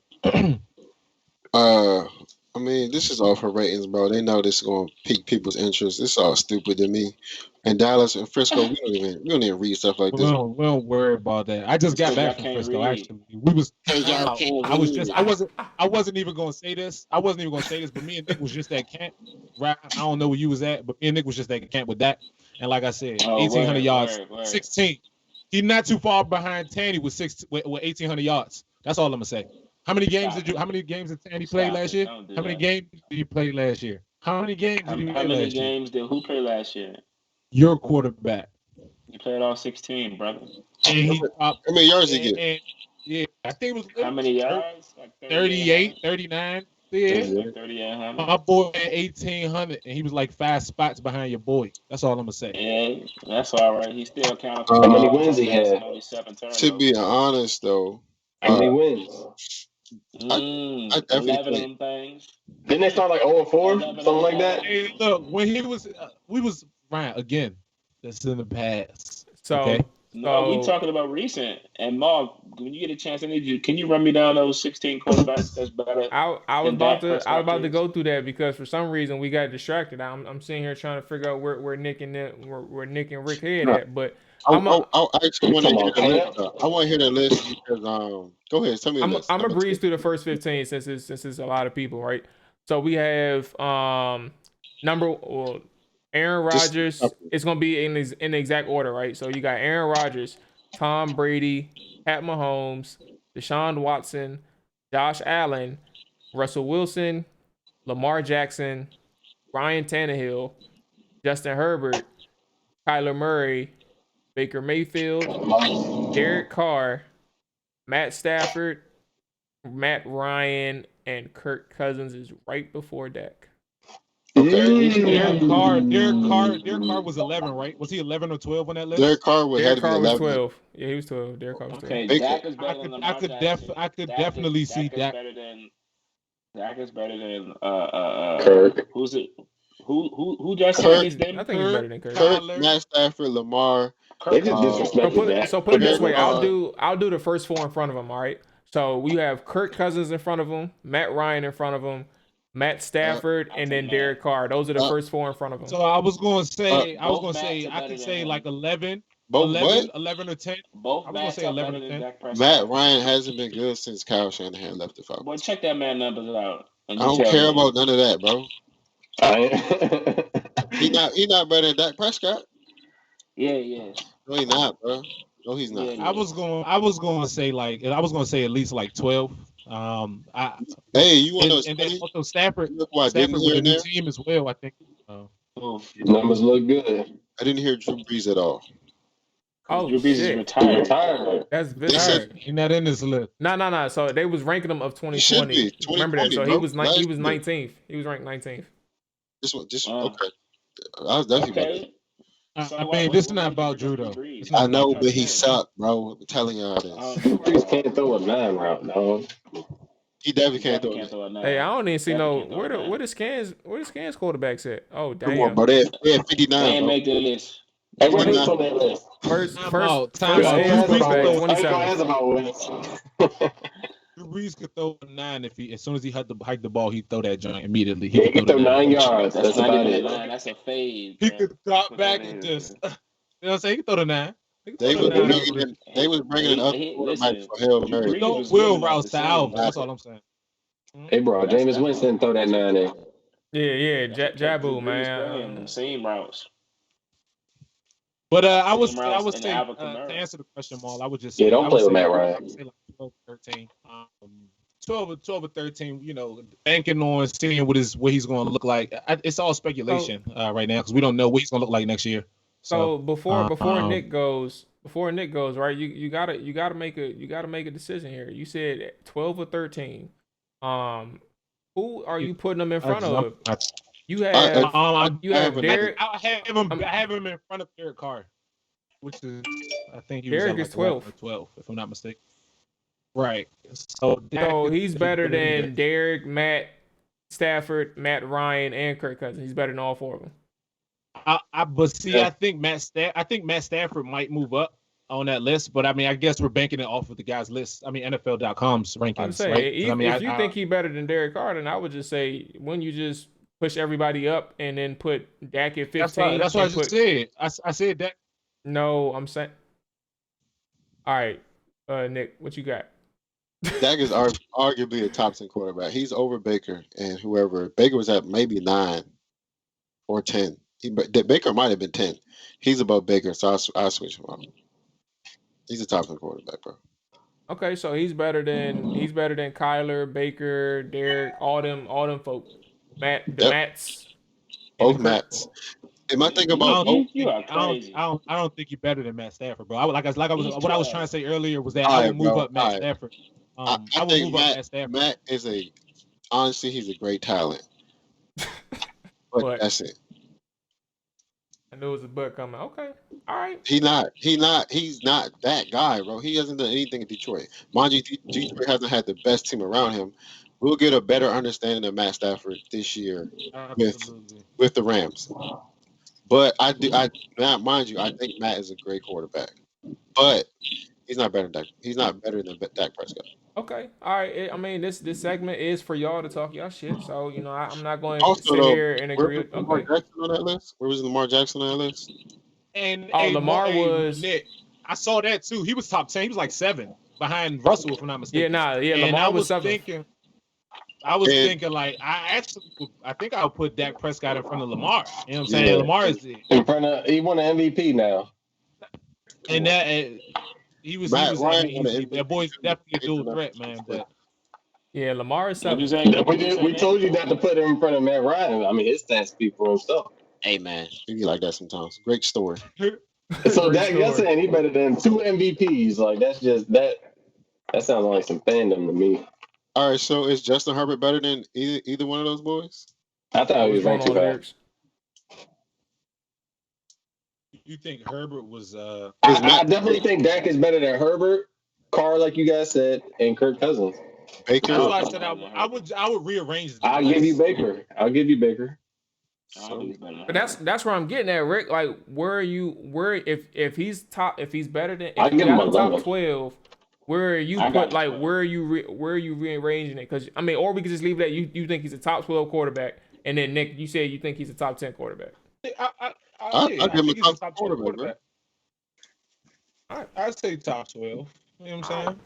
I mean, this is all for ratings, bro. They know this is going to pique people's interest. It's all stupid to me. And Dallas and Frisco, we don't even read stuff like this. We don't worry about that. I just got Because back y'all from can't Frisco. read. Actually, we was. Because y'all can't I was read. just. I wasn't even gonna say this. I wasn't even gonna say this. But me and Nick was just at camp. Right. I don't know where you was at, but me and Nick was just at camp with that. And like I said, 1,800 yards, 16. He's not too far behind Tanny with 1,800 yards. That's all I'm gonna say. How many games did Tanny play last year? How many games did he play last year? How many games did he play last year? How many games did who play last year? Your quarterback. He played all 16, brother. And how many yards he get? Yeah, I think it was how many yards? Like 38, 39. Yeah. 3,800. My boy had 1,800, and he was like 5 spots behind your boy. That's all I'm gonna say. Yeah, that's all right. He still counted for How many wins he had? only 7 turnovers. To be honest, though, How many wins? I definitely 11 of think. them things. Didn't they start like 0-4, something like that? Hey, look, when he was, we was Ryan again. That's in the past. So, okay. No, we talking about recent. And Mark, when you get a chance, I need you. Can you run me down those 16 quarterbacks that's better? I was about to go through that because for some reason we got distracted. I'm sitting here trying to figure out where Nick and Rick head at, but I actually want to hear the list. I want to hear the list because go ahead, tell me the list. I'm gonna breeze through the first 15 since it's a lot of people, right? So we have Aaron Rodgers. It's gonna be in the exact order, right? So you got Aaron Rodgers, Tom Brady, Pat Mahomes, Deshaun Watson, Josh Allen, Russell Wilson, Lamar Jackson, Ryan Tannehill, Justin Herbert, Kyler Murray, Baker Mayfield, Derek Carr, Matt Stafford, Matt Ryan, and Kirk Cousins is right before Dak. Okay. Derek Carr was 11, right? Was he 11 or 12 on that list? Derek Carr was 12. Yeah, he was 12. Derek Carr was 12. Okay, Dak is better than Lamar Jackson. I could definitely see Dak. Dak is better than Kirk. Who's it? Who just I think he's better than Kirk. Matt Stafford, Lamar. They just disrespected Dak. So put it this way, I'll do the first 4 in front of him. All right. So we have Kirk Cousins in front of him, Matt Ryan in front of him, Matt Stafford, and then Derek Carr. Those are the first 4 in front of him. So I was going to say, I could say like 11, 11 or 10. Both I was going to say 11 or 10. Matt Ryan hasn't been good since Kyle Shanahan left the Falcons. Boy, check that man numbers out. I don't care about none of that, bro. He not better than Dak Prescott. Yeah. No, he's not, bro. No, he's not. I was going to say at least like 12. Hey, you want to? And then also Stafford with a new team as well. I think. Numbers look good. I didn't hear Drew Brees at all. Oh, Drew Brees is retired. That's retired. He's not in this list. No. So they was ranking him of 2020. Remember that? So he was 19th. He was ranked 19th. This one, okay. I was definitely. Okay. I mean, this is not about Drew though. I know, but he sucked, bro. I'm telling y'all this. Drew Brees can't throw a 9 route, no. He definitely can't throw it. Hey, I don't even see where the scans quarterbacks at. Oh damn. Come on, bro. They had 59. They ain't make the list. Hey, what is on that list? First time. Drew Brees could throw a 9 as soon as he hiked the ball, he'd throw that joint immediately. He could throw 9 yards. That's about it. That's a fade. He could drop back and just, you know what I'm saying? He could throw the 9. They was bringing it up for Hail Mary. Don't will routes to Alvin. That's all I'm saying. Hey, bro, Jameis Winston throw that 9 in. Yeah, Jabu, man. Same routes. But I was saying to answer the question, Maul, I would just say, don't play with Matt Ryan. I would say like 12 or 13. 12 or 13, you know, banking on seeing what he's going to look like. It's all speculation right now because we don't know what he's going to look like next year. So before Nick goes, right? You gotta make a decision here. You said 12 or 13. Who are you putting them in front of? You have Derek. I have him in front of Derek Carr, which is I think Derek is 12. 12, if I'm not mistaken. Right. So he's better than Derek, Matt Stafford, Matt Ryan, and Kirk Cousins. He's better than all 4 of them. I think Matt Stafford might move up on that list, but I mean, I guess we're banking it off of the guys' list. I mean, NFL.com's rankings, I'm saying, right? 'Cause I mean, if you think he better than Derek Carr, then I would just say, when you just push everybody up and then put Dak at 15. that's what I just said. I said that. No, I'm saying. All right, Nick, what you got? Dak is arguably a top 10 quarterback. He's over Baker and whoever. Baker was at maybe 9 or 10. Baker might have been 10. He's above Baker, so I switch him up. He's a top 10 quarterback, bro. Okay, so he's better than Kyler, Baker, Derek, all them folks. Matts. Both Matts. Am I thinking about both? I don't think you're better than Matt Stafford, bro. What I was trying to say earlier was that All I right, would move bro. up Matt Stafford. I would think move up Matt Stafford. Matt is honestly, he's a great talent. But that's it. I knew it was a butt coming. Okay. All right. He's not that guy, bro. He hasn't done anything in Detroit. Mind you, Detroit hasn't had the best team around him. We'll get a better understanding of Matt Stafford this year with the Rams. But mind you, I think Matt is a great quarterback. But he's not better than Dak. He's not better than Dak Prescott. Okay. All right. I mean, this segment is for y'all to talk y'all shit. So, I'm not going Also, to sit here and agree with. Lamar Jackson on that list? Where was Lamar Jackson on that list? And Lamar was. Nick, I saw that too. He was top 10. He was like 7 behind Russell, if I'm not mistaken. Lamar was 7. I was thinking like I think I would put Dak Prescott in front of Lamar. You know what I'm saying? Lamar is in front of. He won an MVP now. And that he was. That boy's definitely a dual threat, man. But yeah, Lamar is 7. We told you not to put him in front of Matt Ryan. I mean, his stats speak for himself. Hey man, you be like that sometimes. Great story. So Dak, you're saying he better than 2 MVPs? Like that's just that. That sounds like some fandom to me. All right, so is Justin Herbert better than either one of those boys? I thought he was ranked too high. You think Herbert was? I definitely think Dak is better than Herbert, Carr, like you guys said, and Kirk Cousins. Baker. That's why I said I would rearrange. I'll give you Baker. But that's where I'm getting at, Rick. Like, if he's better than I give him a top 12. Where are you rearranging it? Because I mean, or we could just leave it at you think he's a top 12 quarterback, and then Nick, you said you think he's a top 10 quarterback. I'll give him a top quarterback. All right, I'd say top 12. You know what I'm saying?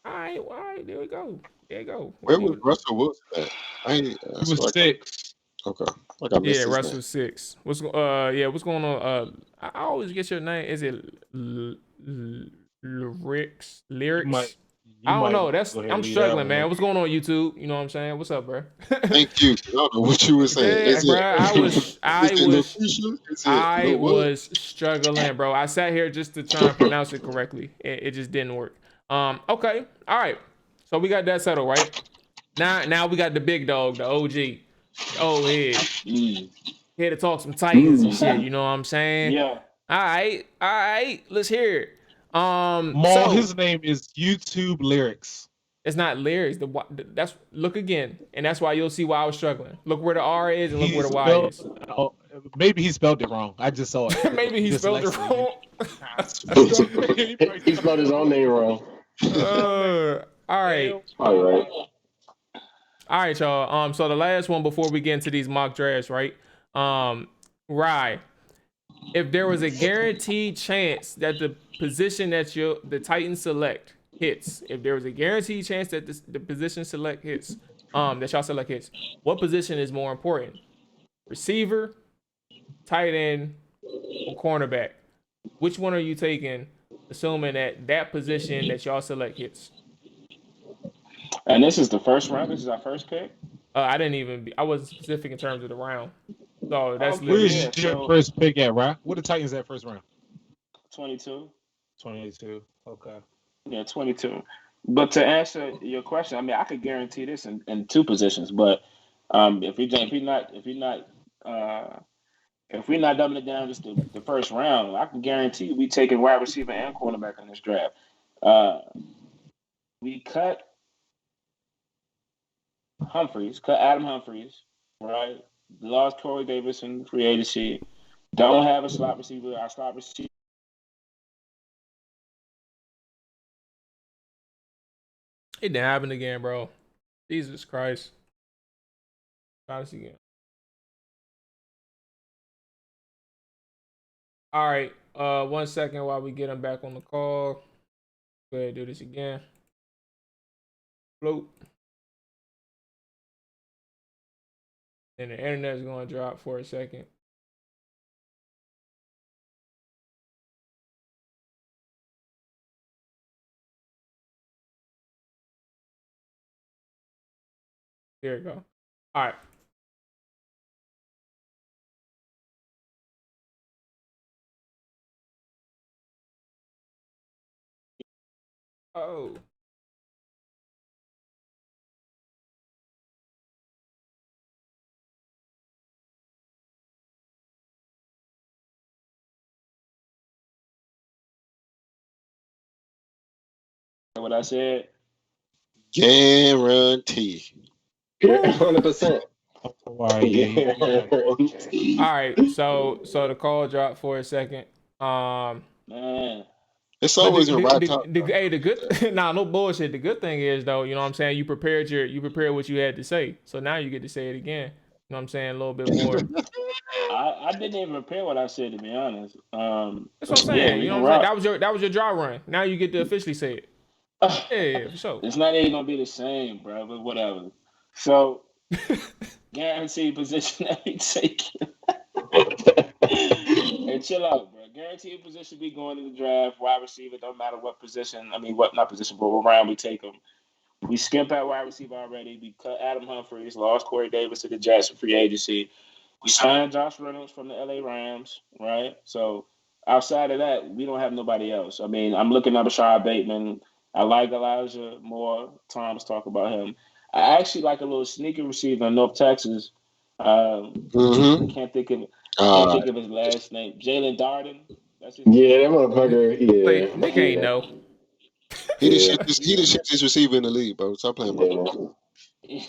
All right, there we go. There you go. Where was Russell Wilson at? He was 6. Okay. Like I missed his Russell 6. What's going on? I always get your name. Is it lyrics? I don't know. I'm struggling, man. What's going on, YouTube? You know what I'm saying? What's up, bro? Thank you. I don't know what you were saying. I was struggling, bro. I sat here just to try and pronounce it correctly. It just didn't work. Okay. All right. So we got that settled, right? Now we got the big dog, the OG. Oh, yeah. Here to talk some Titans and shit. You know what I'm saying? Yeah. All right. Let's hear it. Mual, his name is YouTube Lyrics. It's not lyrics. That's look again, and that's why you'll see why I was struggling. Look where the R is and look where the Y is. Oh, maybe he spelled it wrong. I just saw it. Maybe he spelled it wrong. He spelled his own name wrong. All right, y'all. So the last one before we get into these mock drafts, right? Rye. If there was a guaranteed chance that the position that the Titans select hits, if there was a guaranteed chance that the position select hits, that y'all select hits, what position is more important? Receiver, tight end, or cornerback? Which one are you taking, assuming that position that y'all select hits? And this is the first round. This is our first pick. I wasn't specific in terms of the round. So that's where's your first pick at, right? What the Titans at first round? 22. 22. Okay. Yeah, 22. But to answer your question, I mean, I could guarantee this in 2 positions. But if we're not dumbing it down just the first round, I can guarantee we taking wide receiver and cornerback in this draft. We cut Adam Humphries, right? Lost Corey Davis in free agency. Don't have a slot receiver. Our slot receiver It didn't happen again, bro. Jesus Christ. Try this again. All right. 1 second while we get him back on the call. Go ahead and do this again. Float. And the internet's going to drop for a second. There we go. All right. Oh. What I said. Guarantee. 100%. Why? Yeah. All right. So the call dropped for a second. Man. It's But always in right top. the good no bullshit. The good thing is though, you know what I'm saying, you prepared what you had to say. So now you get to say it again. You know what I'm saying? A little bit more. I didn't even prepare what I said, to be honest. That's what I'm saying. Yeah, you we know can what I'm rock. saying? That was your dry run. Now you get to officially say it. Yeah, for sure. It's not even gonna be the same, bro. But whatever. So, guaranteed position that we take. Hey, chill out, bro. Guaranteed position we going to the draft. Wide receiver, don't matter what position. I mean, not position, but what round we take them. We skimp at wide receiver already. We cut Adam Humphries, lost Corey Davis to the Jets for free agency. We signed Josh Reynolds from the LA Rams, right? So outside of that, we don't have nobody else. I mean, I'm looking at Rashad Bateman. I like Elijah Moore. Tom's talk about him. I actually like a little sneaker receiver in North Texas. I can't think of his last name. Jalen Darden. That's his Yeah, name. that motherfucker. Yeah. Wait, Nick ain't know. He the shittiest receiver in the league, bro. Stop playing, bro. He's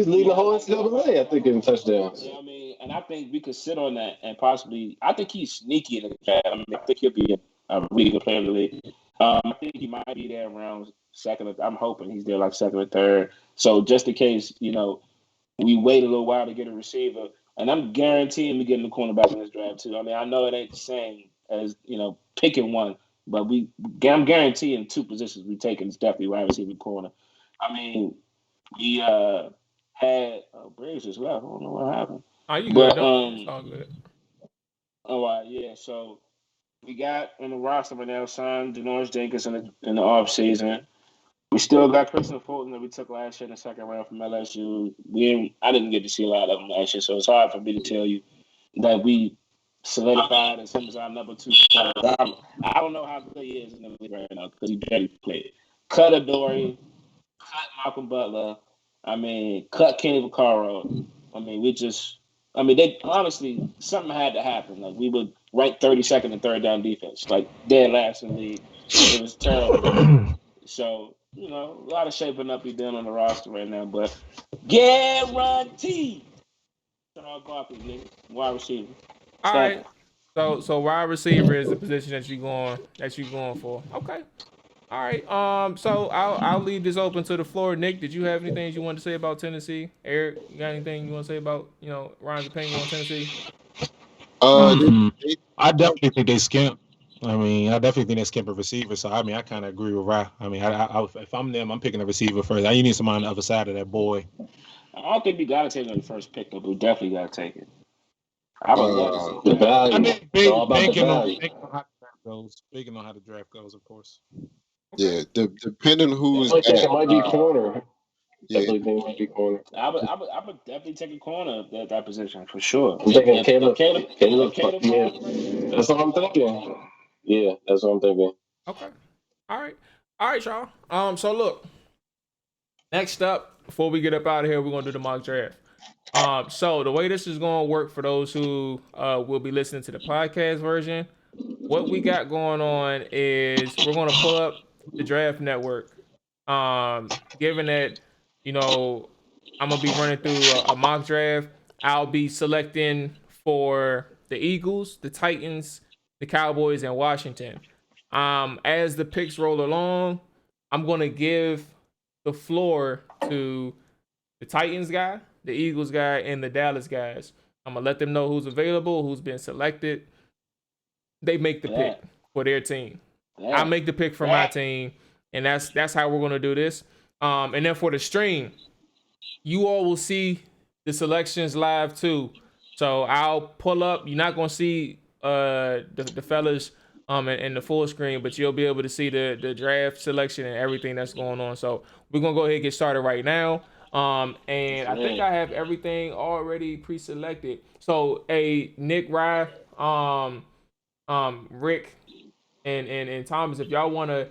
leading the whole NCAA, I think, in touchdowns. Yeah, I mean, and I think we could sit on that and possibly. I think he's sneaky in the draft. I mean, I think he'll be a really good player in the league. I think he might be there around second. I'm hoping he's there like second or third. So just in case, we wait a little while to get a receiver, and I'm guaranteeing we getting the cornerback in this draft too. I mean, I know it ain't the same as picking one, but I'm guaranteeing two positions we taking is definitely wide receiver, corner. I mean, we had Briggs just left. I don't know what happened. Oh, you But good? It's all good. yeah. So we got on the roster right now signed Janoris Jenkins in the off season. We still got Christian Fulton that we took last year in the second round from LSU. I didn't get to see a lot of them last year, so it's hard for me to tell you that we solidified as him as our number two. I don't know how good he is in the league right now because he barely played. Cut Adoree, cut Malcolm Butler. I mean, cut Kenny Vaccaro. I mean, they honestly, something had to happen. Like, we would rank 32nd and third down defense, like dead last in the league. It was terrible. So, a lot of shaping up he's doing on the roster right now, but guaranteed. Charles Barkley, nigga, wide receiver. All right. So wide receiver is the position that you going for. Okay. All right. So I'll leave this open to the floor. Nick, did you have anything you want to say about Tennessee? Eric, you got anything you want to say about Ryan's opinion on Tennessee? I definitely think they skimp. I mean, I definitely think they skimp a receiver. So I mean, I kind of agree with Ryan. I mean, if I'm them, I'm picking a receiver first. You need somebody on the other side of that boy. I don't think we gotta take it on the first pick, but we definitely gotta take it. I would love to see the value. I mean, It's all about the banking on value. how the draft goes. Speaking on how the draft goes, of course. Yeah, depending on who's I think it might be corner. Yeah. Definitely think it might be corner. I would definitely take a corner at that position for sure. I'm thinking Caleb. Yeah. That's what I'm thinking. Yeah, that's what I'm thinking. Okay. All right, y'all. So look. Next up, before we get up out of here, we're gonna do the mock draft. So the way this is gonna work for those who will be listening to the podcast version, what we got going on is we're gonna pull up the draft network. Given that, I'm gonna be running through a mock draft, I'll be selecting for the Eagles, the Titans, the Cowboys, and Washington. As the picks roll along, I'm gonna give the floor to the Titans guy, the Eagles guy, and the Dallas guys. I'm gonna let them know who's available, who's been selected. They make the pick for their team. I make the pick for my team, and that's how we're gonna do this. And then for the stream, you all will see the selections live too. So I'll pull up. You're not gonna see the fellas in the full screen, but you'll be able to see the draft selection and everything that's going on. So we're gonna go ahead and get started right now. And I think I have everything already pre-selected. So Nick, Rye, Rick, and Thomas, if y'all wanna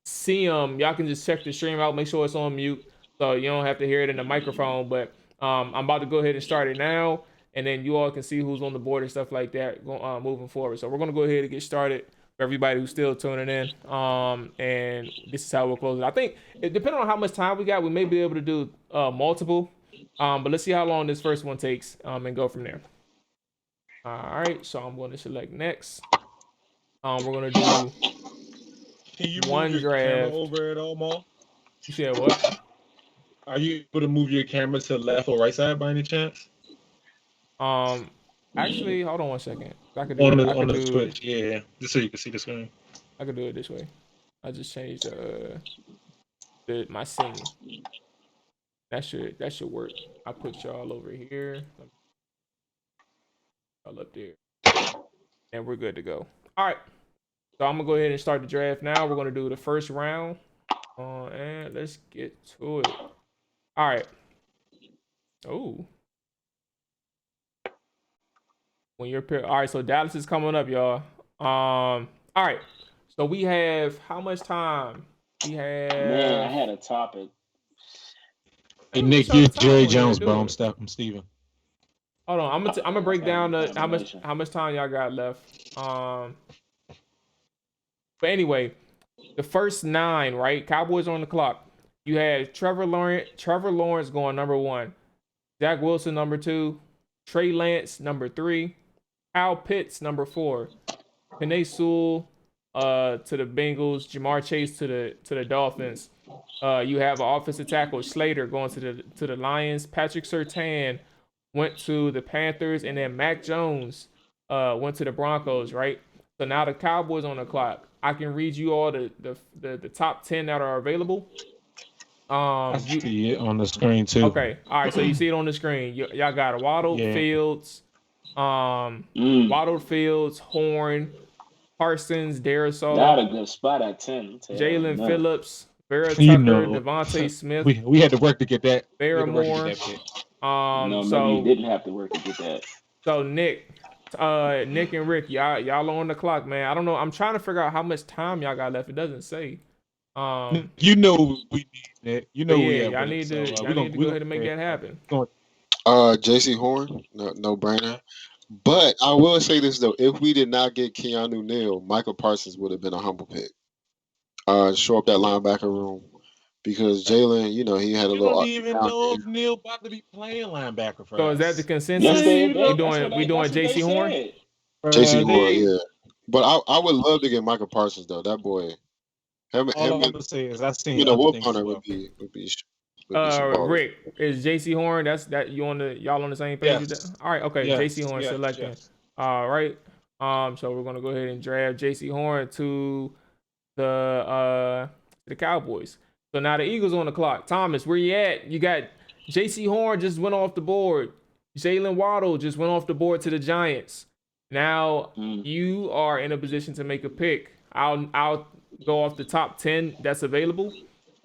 see them, y'all can just check the stream out. Make sure it's on mute, so you don't have to hear it in the microphone. But I'm about to go ahead and start it now, and then you all can see who's on the board and stuff like that moving forward. So we're gonna go ahead and get started for everybody who's still tuning in. And this is how we'll close it. I think depending on how much time we got, we may be able to do multiple. But let's see how long this first one takes and go from there. All right, so I'm going to select next. We're gonna do Can you one move your draft. camera over at all, Maul? You said what? Are you able to move your camera to the left or right side by any chance? Actually, hold on one second. I could do On it. the, on the Twitch, yeah, just so you can see the screen. I could do it this way. I just changed my scene. That should work. I put y'all over here. Y'all up there, and we're good to go. All right. So I'm gonna go ahead and start the draft now. We're gonna do the first round, and let's get to it. All right. Oh. When you're all right, so Dallas is coming up, y'all. All right. So we have how much time? We have. Man, I had a topic. Hey Nick, you're Jerry Jones, bro. I'm Steven. Hold on, I'm gonna break down how much time y'all got left. But anyway, the first 9, right? Cowboys on the clock. You had Trevor Lawrence going number 1, Zach Wilson number 2, Trey Lance number 3, Kyle Pitts number 4, Penei Sewell to the Bengals, Jamar Chase to the Dolphins. You have an offensive tackle Slater going to the Lions. Patrick Surtain went to the Panthers, and then Mac Jones went to the Broncos, right? So now the Cowboys on the clock. I can read you all the top 10 that are available. I see it on the screen too. Okay, all right. So you see it on the screen. Y'all got Waddle, Fields, Waddle, Fields, Horn, Parsons, Darisaw. Not a good spot at 10. Jalen Phillips, Vera Tucker, Devontae Smith. We had to work to get that. Barrymore. No, maybe you didn't have to work to get that. So Nick and Rick, y'all on the clock, man. I don't know. I'm trying to figure out how much time y'all got left. It doesn't say. You know we need that. You know we have. Y'all need to go ahead and make that happen. JC Horn, no brainer. But I will say this though: if we did not get Keanu Neal, Micah Parsons would have been a humble pick. Show up that linebacker room because Jalen, he had a little. You don't even know if Neal about to be playing linebacker for us. So is that the consensus? We doing JC Horn? JC Horn, yeah. But I would love to get Micah Parsons though. That boy. All I'm gonna say is I've seen. What punter would be Rick, is JC Horn? Y'all on the same page? Yes. All right, okay. Yes. JC Horn selected. Yes. All right. So we're gonna go ahead and draft JC Horn to the Cowboys. So now the Eagles on the clock. Thomas, where you at? You got JC Horn just went off the board. Jalen Waddle just went off the board to the Giants. Now you are in a position to make a pick. I'll go off the top 10 that's available.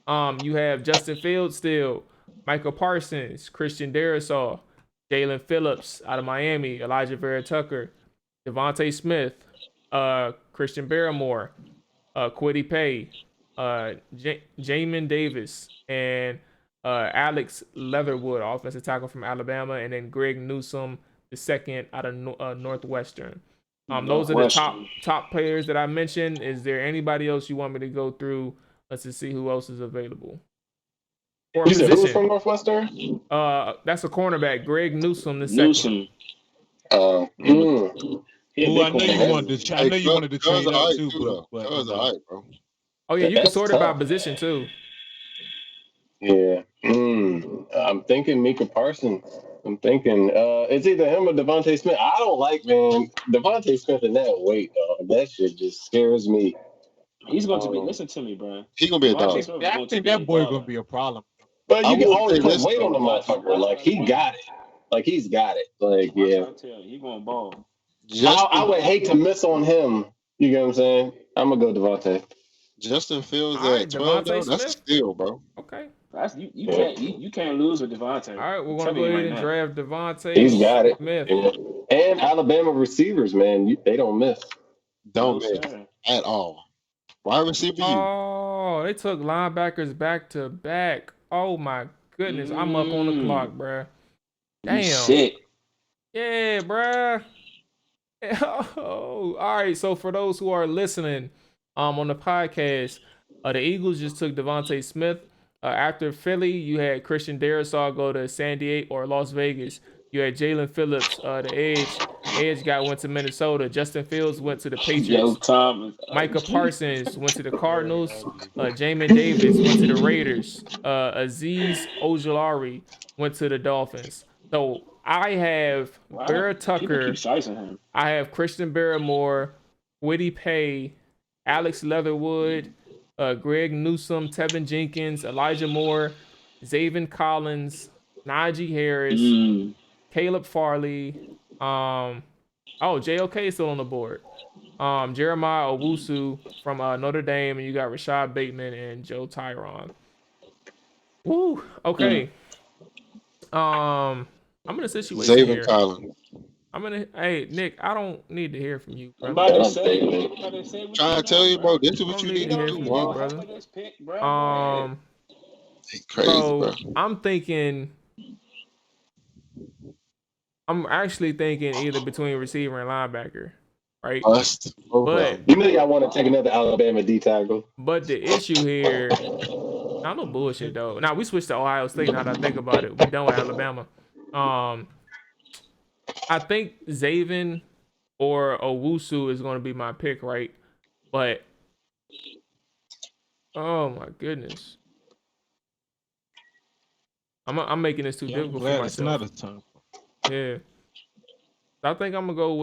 You have Justin Fields still, Micah Parsons, Christian Darisaw, Jalen Phillips out of Miami, Elijah Vera Tucker, Devontae Smith, Christian Barrymore, Kwity Paye, Jamin Davis, and Alex Leatherwood, offensive tackle from Alabama, and then Greg Newsome, the second out of Northwestern. Those are the top players that I mentioned. Is there anybody else you want me to go through? Let's just see who else is available. You said who was from Northwestern? That's a cornerback, Greg Newsome, the second. I know you wanted to. I know you wanted to trade out too, bro. That was all right, bro. Oh yeah, you can sort it by position too. Yeah. I'm thinking Micah Parsons. I'm thinking it's either him or Devontae Smith. I don't like, man, Devontae Smith in that weight, dog. That shit just scares me. He's going to be. Listen to me, bro. He gonna be a Devontae dog. Smith is Yeah, I going to think be that a boy baller. gonna be a problem. But I you can will always say put this weight on the though. motherfucker. Like he got it. Like he's got it. Like I'm yeah. trying to tell you, he going to ball. I Justin would hate to miss on him. You get what I'm saying? I'm gonna go Devontae. Justin Fields All right, at 12 Devontae though. That's a Smith. steal, bro. Okay. That's you. You Yeah. can't lose with Devontae. All right, we're I'm gonna telling go you ahead right and now. draft Devontae He's got it. Smith. Yeah. And Alabama receivers, man, they don't miss. Don't No miss sir. at all. Wide receiver, you. Oh, they took linebackers back to back. Oh my goodness, I'm up on the clock, bruh. You Damn. sick. Yeah, bruh. Oh, all right. So for those who are listening, on the podcast, the Eagles just took Devontae Smith. After Philly, you had Christian Darrisaw go to San Diego or Las Vegas. You had Jalen Phillips, the edge. Edge guy went to Minnesota. Justin Fields went to the Yo, Patriots. Thomas. Micah Parsons went to the Cardinals. Jamin Davis went to the Raiders. Azeez Ojulari went to the Dolphins. So I have Barrett People Tucker. keep sizing him. I have Christian Barrymore, Woody Pay, Alex Leatherwood, Greg Newsome, Tevin Jenkins, Elijah Moore, Zaven Collins, Najee Harris, Caleb Farley. JOK is still on the board. Jeremiah Owusu from Notre Dame, and you got Rashad Bateman and Joe Tyron. Woo. Okay. I'm in a situation Zaven here. Collins. Hey Nick, I don't need to hear from you, I'm brother. about to say. Trying to tell you, bro. This is I what don't you need need to to hear do, from you, bro. brother. Pick, bro. It's crazy, bro. I'm actually thinking either between receiver and linebacker, right? Bust. But You know y'all want to take another Alabama D tackle. but the issue here, I no bullshit though. Now we switched to Ohio State. Now that I think about it, we done with Alabama. I think Zaven or Owusu is going to be my pick, right? But oh my goodness, I'm making this too difficult for It's myself. not a time. Yeah, I think I'm gonna go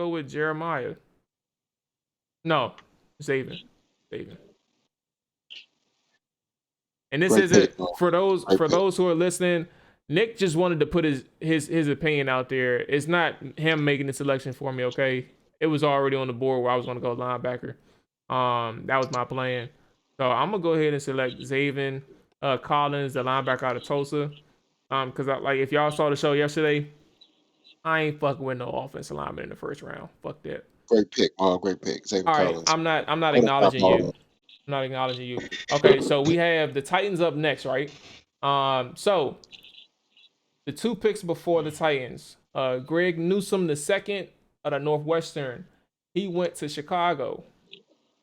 with Jeremiah. No, Zaven. And this Great isn't pick, bro. for those Great pick. who are listening. Nick just wanted to put his opinion out there. It's not him making the selection for me, okay? It was already on the board where I was gonna go linebacker. That was my plan. So I'm gonna go ahead and select Zaven Collins, the linebacker out of Tulsa. Because if y'all saw the show yesterday, I ain't fucking with no offensive lineman in the first round. Fuck that. Great pick, Mom. Great pick. Zaven All right, Collins. I'm not acknowledging you. I'm not acknowledging you. Okay, so we have the Titans up next, right? So the two picks before the Titans, Greg Newsome II of the Northwestern, he went to Chicago.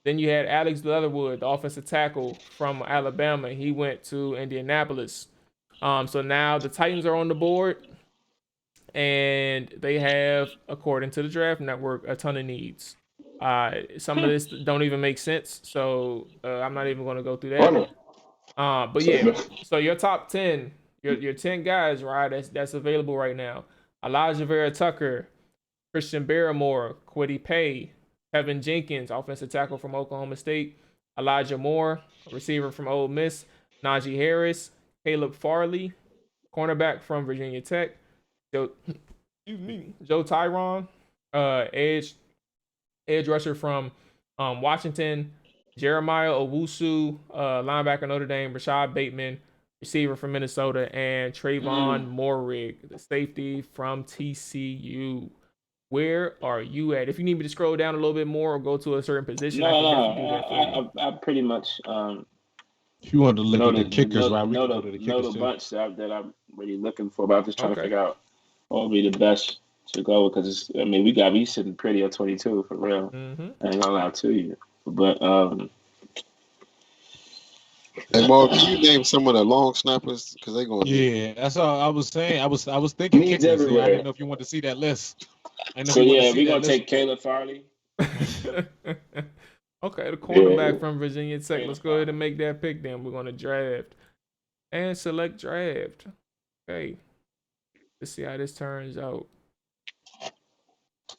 Then you had Alex Leatherwood, the offensive tackle from Alabama. He went to Indianapolis. So now the Titans are on the board, and they have, according to the Draft Network, a ton of needs. Some of this don't even make sense, so I'm not even going to go through that. But yeah, so your top 10, your 10 guys, right? That's available right now. Elijah Vera Tucker, Christian Barrymore, Kwity Paye, Tevin Jenkins, offensive tackle from Oklahoma State, Elijah Moore, receiver from Ole Miss, Najee Harris, Caleb Farley, cornerback from Virginia Tech, Joe Tyron, edge rusher from Washington, Jeremiah Owusu, linebacker Notre Dame, Rashad Bateman, receiver from Minnesota, and Trayvon Moehrig, the safety from TCU. Where are you at? If you need me to scroll down a little bit more or go to a certain position, I can definitely do that for you. I pretty much If you want to look know at the kickers, right? We know can go to the kickers the too. bunch that I'm really looking for, but I'm just trying to Okay. figure out what would be the best to go with, because we sitting pretty at 22 for real. I ain't gonna lie to you, but Hey, Mark, can you name some of the long snappers? Because they're going to Yeah, that's all I was saying. I was thinking Needs kickers. everywhere. I didn't know if you want to see that list. so yeah, we're gonna take Caleb Farley. Okay, the cornerback Yeah. from Virginia Tech. Let's go ahead and make that pick then. We're gonna draft and select draft. Okay. Let's see how this turns out.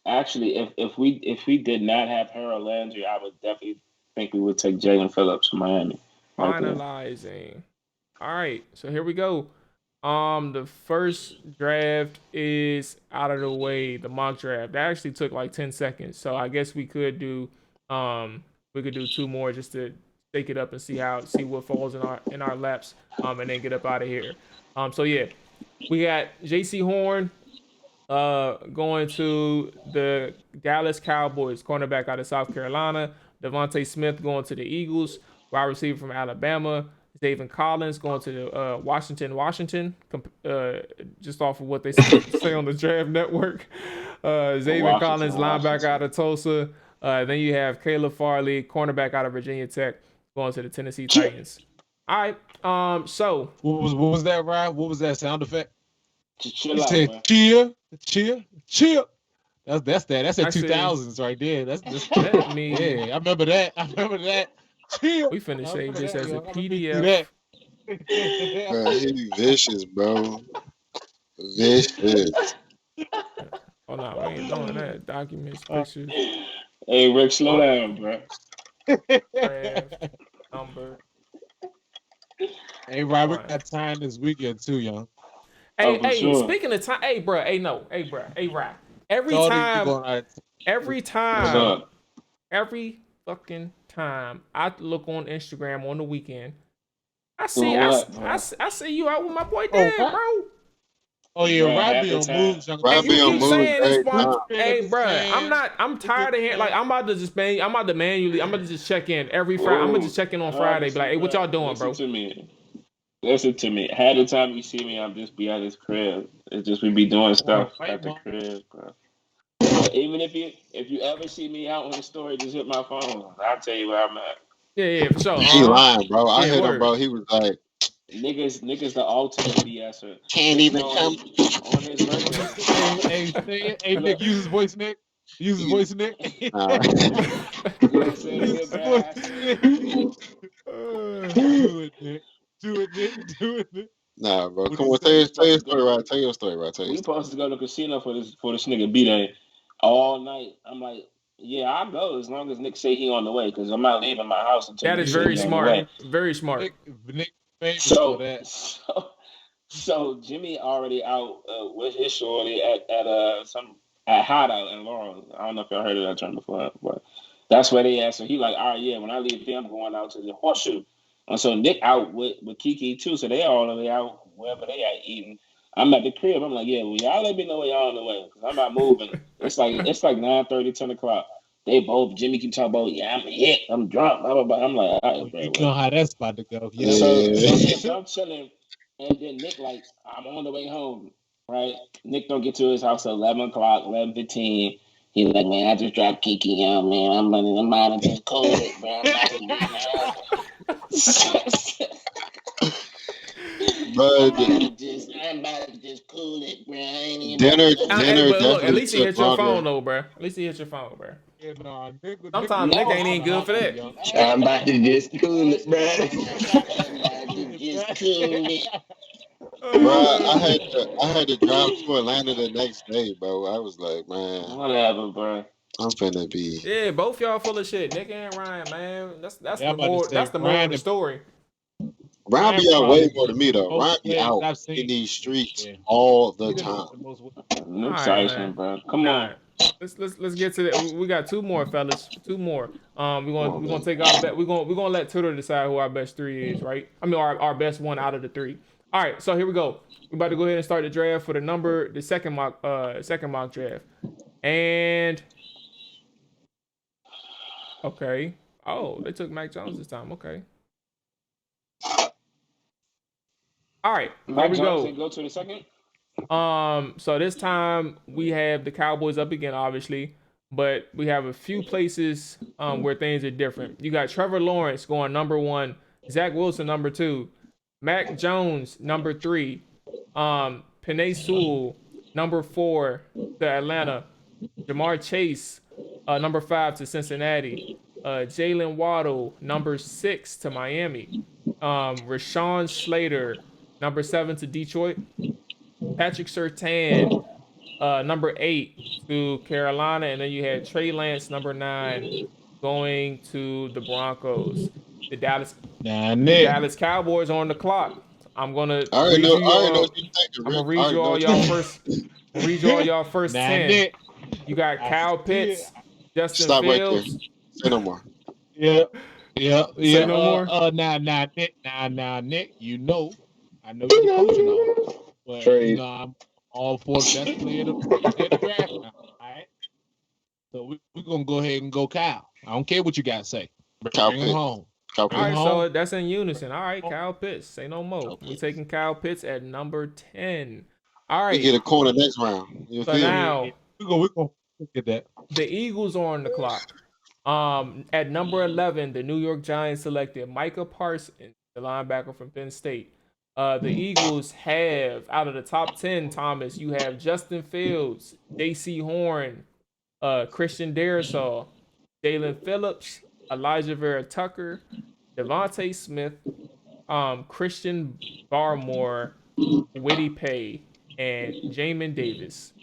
Actually, if we did not have Harold Landry, I would definitely think we would take Jalen Phillips from Miami. Right there. Finalizing. All right, so here we go. The first draft is out of the way. The mock draft that actually took like 10 seconds, so I guess we could do two more just to take it up and see what falls in our laps, and then get up out of here. So yeah, we got J.C. Horn going to the Dallas Cowboys, cornerback out of South Carolina. Devontae Smith going to the Eagles, wide receiver from Alabama. David Collins going to the Washington, just off of what they say on the Draft Network. Xavier Collins, linebacker out of Tulsa. Then you have Caleb Farley, cornerback out of Virginia Tech, going to the Tennessee Titans. All right. So what was that, Ryan? What was that sound effect? Chill He out, said, man. cheer. That's that. That's that Actually, 2000s right there. That's let me. yeah. I remember that. Cheer. We finna save this as a Let me do PDF. that. Bro, he vicious, bro. Vicious. Oh no, we ain't doing that. Documents, pictures, Hey, Rick, slow down, bro. draft, number. Hey, Ryan, we got time this weekend too, young. Hey, sure. Speaking of time, hey, bro, hey, Ryan. Every What's up? every fucking time I look on Instagram on the weekend, I see you out with my boy Dan, bro. Oh yeah, Bro, Ryan half be the on time. moves, young. Ryan be You on keep moves saying every this one. time. Hey, bro, I'm tired of hearing. Like, I'm about to just check in every Friday. I'm gonna just check in on Friday. Be like, hey, what y'all doing, bro? Listen to me. Half the time you see me, I'm just be at his crib. It's just we be doing stuff at the crib, bro. But even if you ever see me out on the story, just hit my phone. I'll tell you where I'm at. Yeah, for sure. He lying, bro. I hit him, word. bro. He was like, Niggas the ultimate BSer. can't even come. On his birthday. Hey, Nick, use his voice, Nick. Use his voice, Nick. Do it, Nick. Do it, Nick. Nah, bro. Come on, tell your story, right? Tell your story, right? We supposed to go to the casino for this nigga B-Day all night. I'm like, yeah, I'll go as long as Nick say he on the way, because I'm not leaving my house until that is very smart. Very smart. Nick So Jimmy already out with his shorty at Hideout in Laurel. I don't know if y'all heard of that term before, but that's where they at. So he like, all right, yeah, when I leave here, I'm going out to the Horseshoe. And so Nick out with Kiki too. So they all the way out wherever they at eating. I'm at the crib. I'm like, yeah, well, y'all let me know when y'all on the way, because I'm not moving. It's like 9:30, 10 o'clock. They both, Jimmy keep talking about, yeah, I'm hit, I'm drunk, blah, blah, blah. I'm like, all right, bro. You know how that's about to go. Yeah. So I'm chilling, and then Nick, like, I'm on the way home, right? Nick don't get to his house at 11 o'clock, 11:15. He like, man, I just dropped Kiki out, man. I'm out of this COVID, bro. I'm about to get my house. But I'm about to just cool it, bro. dinner. But look, at least he hit your phone, though, bro. At least he hit your phone, bro. Yeah, nah, Sometimes Nick ain't even good for that. I'm about to just cool it, bro. Just cool it. Bro, I had to drive to Atlanta the next day, bro. I was like, man, whatever, bro. I'm finna be. Yeah, both y'all full of shit, Nick and Ryan, man. That's the moral of the story. Ryan be out way more than me though. Ryan be out in these streets all the time. Nick Tyson, bro. Come on. Let's get to that. We got two more, fellas. Two more. We're gonna take our bet. We're gonna let Twitter decide who our best three is, right? I mean, our best one out of the three. All right, so here we go. We're about to go ahead and start the draft for the second mock draft. And okay. Oh, they took Mac Jones this time. Okay. All right. Here we go. Go to the second. So this time we have the Cowboys up again, obviously, but we have a few places where things are different. You got Trevor Lawrence going number 1, Zach Wilson number 2, Mac Jones number 3, Penei Sewell number 4 to Atlanta, Jamar Chase number 5 to Cincinnati, Jalen Waddle, number 6 to Miami. Rashawn Slater, number 7 to Detroit. Patrick Surtain, number 8 to Carolina, and then you had Trey Lance, number 9, going to the Broncos. The Dallas Nah, the Nick. Dallas Cowboys are on the clock. I'm gonna I already read know. you I already know all. what you're thinking, I'm Rick. gonna I read already you know all what y'all you're first. Read you all y'all first Nah, 10. Nick. You got I Kyle see it. Pitts, Justin Stop right there. Fields. Say no more. Yeah. Say no more. Nah, Nick. Nick. I know you're coaching on, but Trade. I'm all for the best player of the draft now. All right. So we're gonna go ahead and go Kyle. I don't care what you got to say. Kyle Bring him Pitts. home. Kyle All right, Pitts. so that's in unison. All right, Kyle Pitts. Say no more. Kyle We Pitts. taking Kyle Pitts at number 10. All We right. get a corner next round. You So feel me? now We're gonna get that. the Eagles are on the clock. At number 11, the New York Giants selected Micah Parsons, the linebacker from Penn State. The Eagles have, out of the top 10, Thomas, you have Justin Fields, J.C. Horn, Christian Darrisaw, Jalen Phillips, Elijah Vera Tucker, Devontae Smith, Christian Barmore, Witty Pay, and Jamin Davis.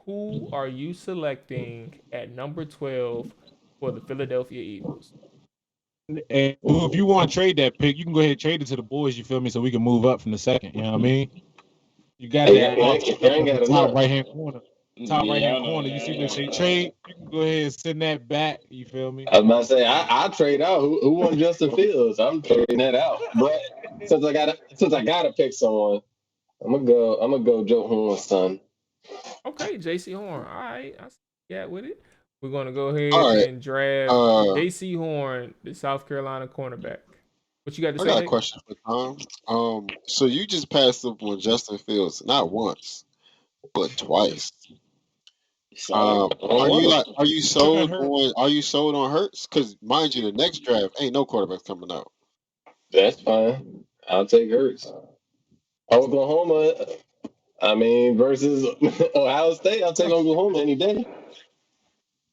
Who are you selecting at number 12 for the Philadelphia Eagles? And if you want to trade that pick, you can go ahead and trade it to the boys. You feel me? So we can move up from the second. You know what I mean? You got Yeah, that I ain't got top enough. right hand corner. Top right Yeah, hand I know, corner. You see what they say trade? You can go ahead and send that back. You feel me? I was about to say I trade out. Who won Justin Fields? I'm trading that out. But since I gotta pick someone, I'm gonna go Joe Horn's son. Okay, J.C. Horn. All right, I see with it. We're gonna go ahead All right. and draft J.C. Horn, the South Carolina cornerback. What you got to I say, got a Nick? question for Tom. So you just passed up on Justin Fields, not once, but twice. Are you sold on Hurts? Because mind you, the next draft ain't no quarterbacks coming out. That's fine. I'll take Hurts. Oklahoma. I mean, versus Ohio State, I'll take Oklahoma any day.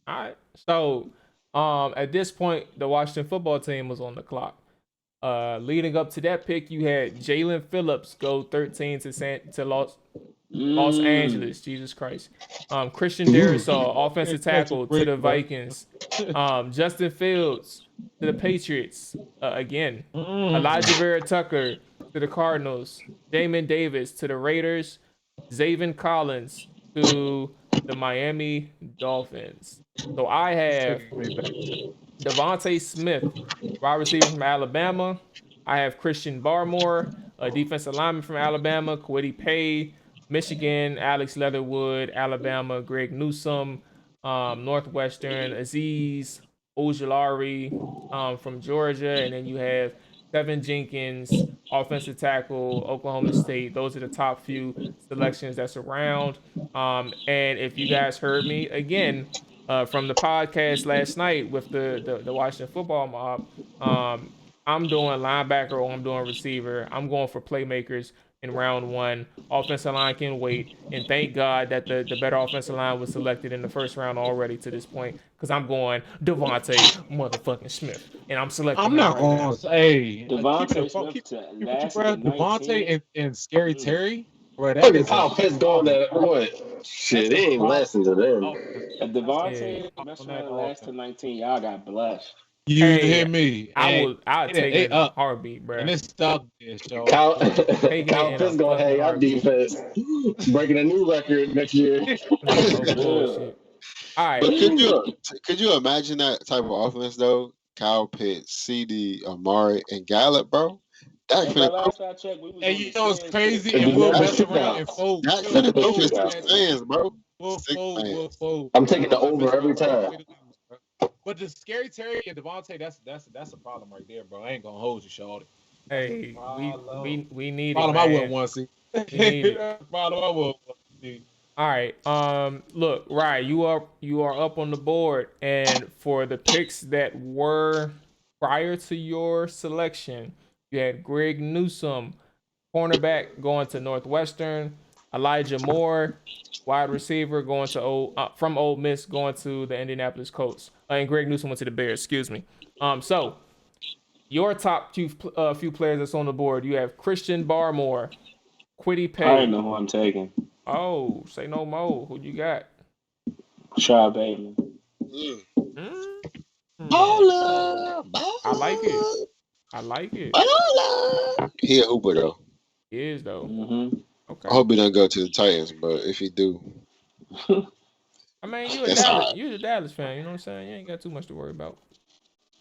All right. So, at this point, the Washington football team was on the clock. Leading up to that pick, you had Jalen Phillips go 13 to Los Angeles. Jesus Christ. Christian Darrisaw, offensive tackle to the Vikings. Justin Fields to the Patriots. Again. Elijah Vera Tucker to the Cardinals. Jamin Davis to the Raiders. Zaven Collins to the Miami Dolphins. So I have Devontae Smith, wide receiver from Alabama. I have Christian Barmore, a defensive lineman from Alabama. Kwity Paye, Michigan. Alex Leatherwood, Alabama. Greg Newsome, Northwestern. Aziz Ojulari from Georgia. And then you have Tevin Jenkins, offensive tackle, Oklahoma State. Those are the top few selections that's around. And if you guys heard me again, from the podcast last night with the Washington football mob. I'm doing linebacker or I'm doing receiver. I'm going for playmakers in round one. Offensive line can wait. And thank God that the better offensive line was selected in the first round already to this point. Because I'm going Devontae motherfucking Smith. And I'm selecting I'm not right going now. to say Devontae Smith to last to Devontae and Scary Terry. Bro, Look at Kyle Pitts going at what? Shit, he ain't lasting to them. If Devontae messing around the last to 19, y'all got blessed. You Hey, hear me? I'll take it in a heartbuit, bro. And it's stuck there, so Kyle Taking it Pitts in a gonna fucking hang our heartbeat. defense, breaking a new record next year. Oh, bullshit. All right. But could you imagine that type of offense though? Kyle Pitts, CD, Amari, and Gallup, bro. That And finna last I checked, we was Hey, on you the know it's same crazy, shit. and we'll That's mess the around and shootout. fold. that finna We'll go for shootout. 6 fans, bro. We'll 6 fold. fans. We'll fold. I'm taking the over every time. But the Scary Terry and Devontae, that's a problem right there, bro. I ain't gonna hold you, shorty. Hey, we need it, Problem I wouldn't man. want to see. We need it. That's the problem I wouldn't want to see. All right. Look, Ryan, you are up on the board, and for the picks that were prior to your selection, you had Greg Newsome, cornerback, going to Northwestern. Elijah Moore, wide receiver, going to from Ole Miss, going to the Indianapolis Colts, and Greg Newsome went to the Bears. Excuse me. So your top few players that's on the board, you have Christian Barmore, Quiddy I already Pay. know who I'm taking. Oh, say no more. Who you got? Rashad Bateman. Baller, I like it. baller, I like it. baller. He a hooper though. He is though. Mm-hmm. Okay. I hope he don't go to the Titans, but if he do, I mean, you a that's Dallas, hard. you a Dallas fan. You know what I'm saying? You ain't got too much to worry about.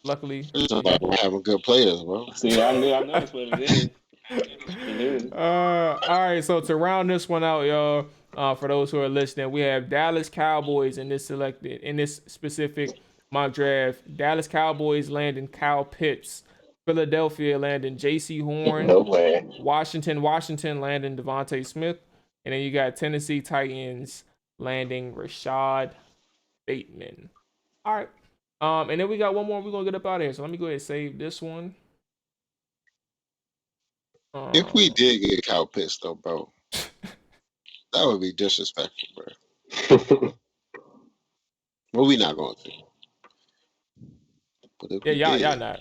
Luckily. It's about having good players, bro. See, I know that's what it is. It is. All right. So to round this one out, y'all, for those who are listening, we have Dallas Cowboys in this specific mock draft. Dallas Cowboys landing Kyle Pitts. Philadelphia landing J.C. Horn. No way. Washington landing Devontae Smith. And then you got Tennessee Titans landing Rashad Bateman. All right. And then we got one more. We're going to get up out of here. So let me go ahead and save this one. If we did get Kyle Pitts, though, bro, that would be disrespectful, bro. Well, we not going to. But if we Yeah, did, y'all not.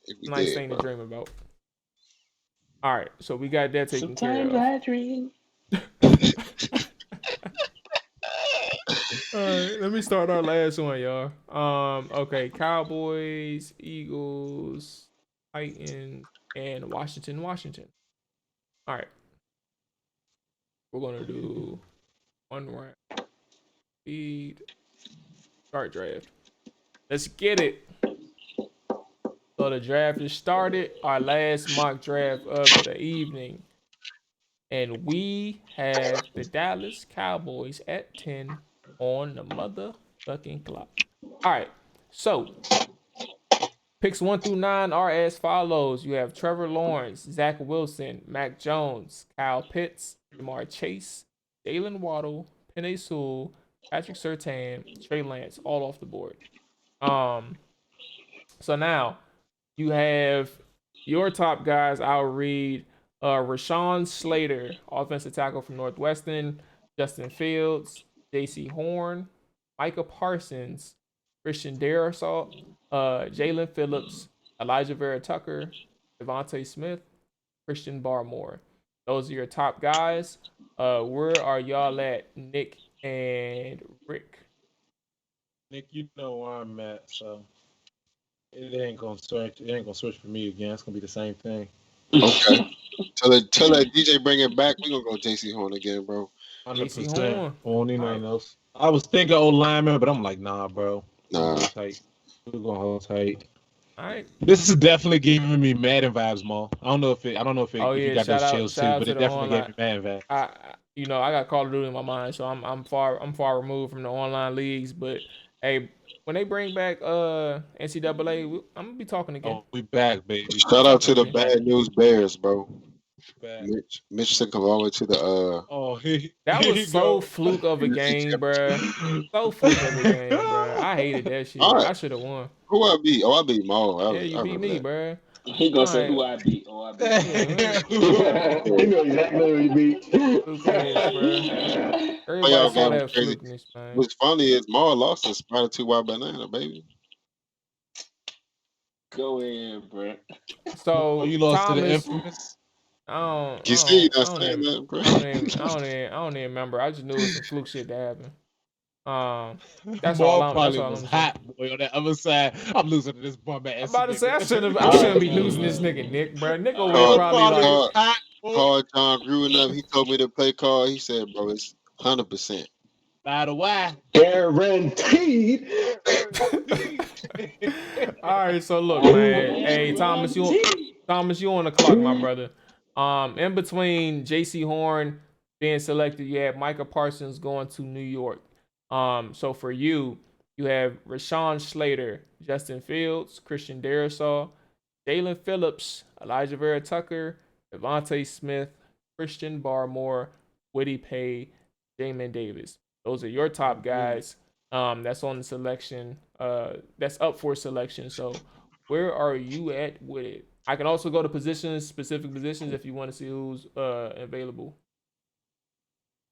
if we Nice did, thing to bro. dream about. All right, so we got that taken care Sometimes of. I dream. All right, let me start our last one, y'all. Okay, Cowboys, Eagles, Titans, and Washington. All right, we're gonna do one round. Speed. Start draft. Let's get it. So the draft is started. Our last mock draft of the evening. And we have the Dallas Cowboys at 10 on the motherfucking clock. All right. So picks 1 through 9 are as follows. You have Trevor Lawrence, Zach Wilson, Mac Jones, Kyle Pitts, Jamar Chase, Jalen Waddle, Penei Sewell, Patrick Surtain, Trey Lance, all off the board. So now you have your top guys. I'll read Rashawn Slater, offensive tackle from Northwestern, Justin Fields, J.C. Horn, Micah Parsons, Christian Darrisaw, Jalen Phillips, Elijah Vera Tucker, Devontae Smith, Christian Barmore. Those are your top guys. Where are y'all at, Nick and Rick? Nick, you know where I'm at, so it ain't gonna switch. It ain't gonna switch for me again. It's gonna be the same thing. Okay. Till that DJ bring it back, we gonna go J.C. Horn again, bro. 100%. Horn. Won't need nothing else. I was thinking old lineman, but I'm like, nah, bro. Nah. Hold tight. We're gonna hold tight. All right. This is definitely giving me Madden vibes, Mo. I don't know if Oh, if yeah, you got shout those out- chills too, shout out but to it the definitely online- gave me Madden vibes. I got Call of Duty in my mind, so I'm far removed from the online leagues. But hey, when they bring back NCAA, I'm gonna be talking again. Oh, we back, baby. Shout out to the Bad News Bears, bro. Back. Mitch took him all the way to the Oh, That here was you so go. fluke of a game, bruh. So fluke of a game, bruh. I hated that shit. All right. I should have won. Who I beat? Oh, I beat Maul. Yeah, you beat me, bruh. He gonna say Alright. who I beat. Oh, I beat. You know exactly who you beat. Fluke ass, bruh. Everybody Playoff saw game that was crazy. flukeness, man. What's funny is Maul lost to Spider 2 Wild Banana, baby. Go ahead, bro. So Oh, you lost to the Thomas, infamous. I You see, don't that's saying that, bro. I don't even remember. I just knew it was some fluke shit that happened. That's Maul all I'm. probably That's all was I'm hot boy on that other side. I'm losing to this bum ass. I'm about to say I shouldn't be losing this nigga Nick, bro. Nick over Maul here probably like was hot. Boy. Called John Gruden up. He told me to play call. He said, bro, it's 100%. By the way. Guaranteed. all right, so look, man. Hey, Thomas, you on the clock, my brother. In between J.C. Horn being selected, you have Micah Parsons going to New York. So for you have Rashawn Slater, Justin Fields, Christian Darrisaw, Jalen Phillips, Elijah Vera Tucker, Devontae Smith, Christian Barmore, Quiddy Pay, Jamin Davis. Those are your top guys. That's on the selection. That's up for selection. So where are you at with it? I can also go to positions, specific positions, if you want to see who's available.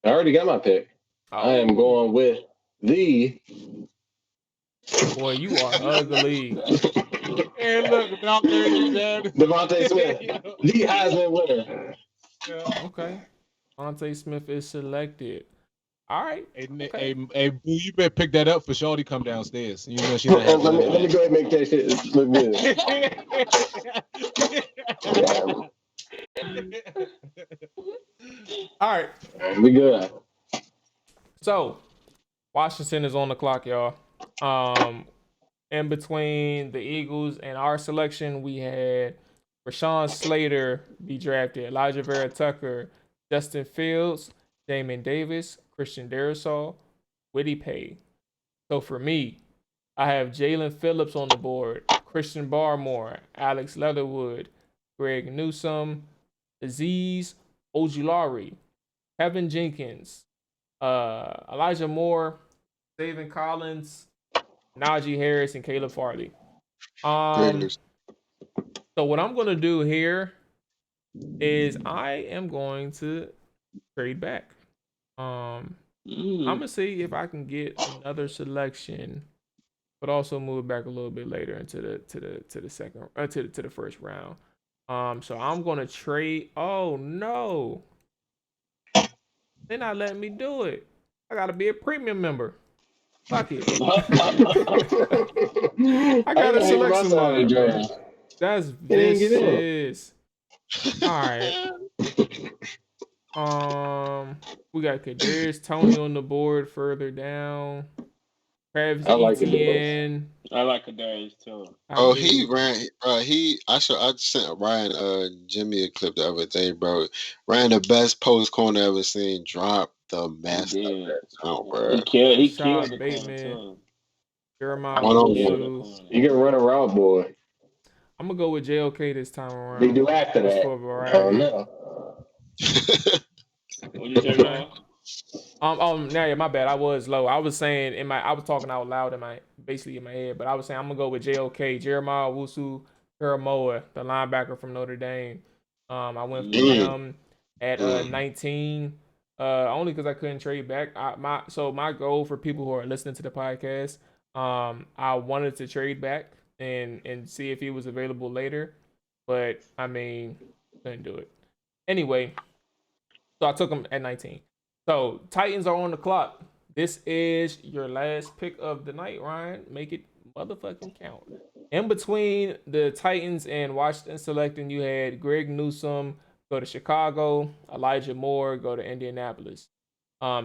I already got my pick. I am going with the. Boy, you are ugly. Hey, look, I'm 30, man. Devontae Smith, the Heisman winner. Yeah. Okay. Devontae Smith is selected. All right. Hey, Okay. hey, Boo, you better pick that up for Shorty come downstairs. You know she not let, happy. me, let me go ahead and make that shit look good. All right. We good. So, Washington is on the clock, y'all. In between the Eagles and our selection, we had Rashawn Slater be drafted, Elijah Vera Tucker, Justin Fields, Damon Davis, Christian Darrisaw, Whitty Pay. So for me, I have Jalen Phillips on the board, Christian Barmore, Alex Leatherwood, Greg Newsome, Aziz Ojulari, Kevin Jenkins, Elijah Moore, David Collins, Najee Harris, and Caleb Farley. Greatness. So what I'm gonna do here is I am going to trade back. I'm gonna see if I can get another selection, but also move back a little bit later into the second to the first round. So I'm gonna trade. Oh no, they're not letting me do it. I gotta be a premium member. Fuck it. I gotta select someone. That's vicious. All right. We got Kadarius Toney on the board further down. Travis Etienne. I like Kadarius too. Oh, he ran. I sent Ryan Jimmy a clip the other day, bro. Ran the best post corner ever seen. Dropped the mess. Bro. He killed the Bateman. Jeremiah You can run a route, boy. I'm gonna go with JOK this time around. They do after that. For variety. What you say, man? Yeah, my bad. I was low. I was saying I was talking out loud in my head, but I was saying I'm gonna go with JOK, Jeremiah Wusu Karamoa, the linebacker from Notre Dame. I went for him at 19, only because I couldn't trade back. My goal for people who are listening to the podcast, I wanted to trade back and see if he was available later, but I mean, couldn't do it. Anyway, so I took him at 19. So Titans are on the clock. This is your last pick of the night, Ryan. Make it motherfucking count. In between the Titans and Washington selecting, you had Greg Newsome go to Chicago, Elijah Moore go to Indianapolis.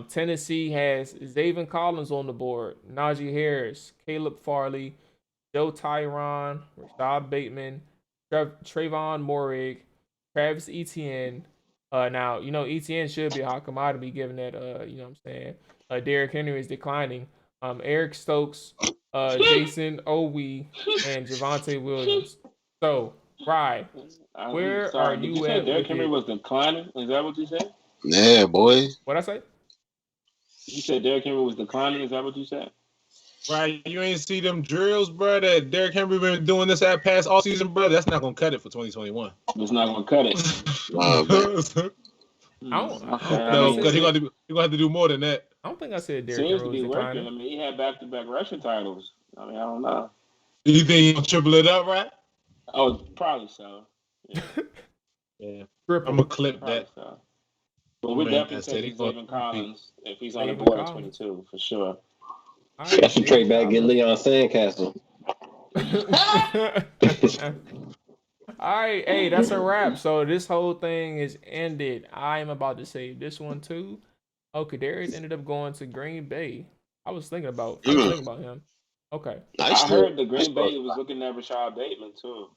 Tennessee has Zaven Collins on the board, Najee Harris, Caleb Farley, Joe Tyron, Rashad Bateman, Trayvon Morig, Travis Etienne. Now, Etienne should be a hot commodity given that, you know what I'm saying, Derrick Henry is declining. Eric Stokes, Jason Owe, and Javonte Williams. So, Rye, where are you did you say Derrick Henry was declining? Is that what you said? Yeah, boy. What'd I say? You said Derrick Henry was declining. Is that what you said? Right, you ain't see them drills, bro, that Derrick Henry been doing this at past all season, bro. That's not gonna cut it for 2021. It's not gonna cut it. No, because he gonna have to do more than that. I don't think I said Derrick Henry was declining. I mean, he had back-to-back rushing titles. I mean, I don't know. You think he gonna triple it up, right? Oh, probably so. Yeah. I'm gonna clip that. So. But we definitely take Zaven Collins if he's on the board at 22 for sure. I should trade back, get Leon Sandcastle. All right, hey, that's a wrap. So this whole thing is ended. I am about to save this one too. Oh, Kadarius ended up going to Green Bay. I was thinking about him. Okay. I heard the Green Bay was looking at Rashad Bateman too.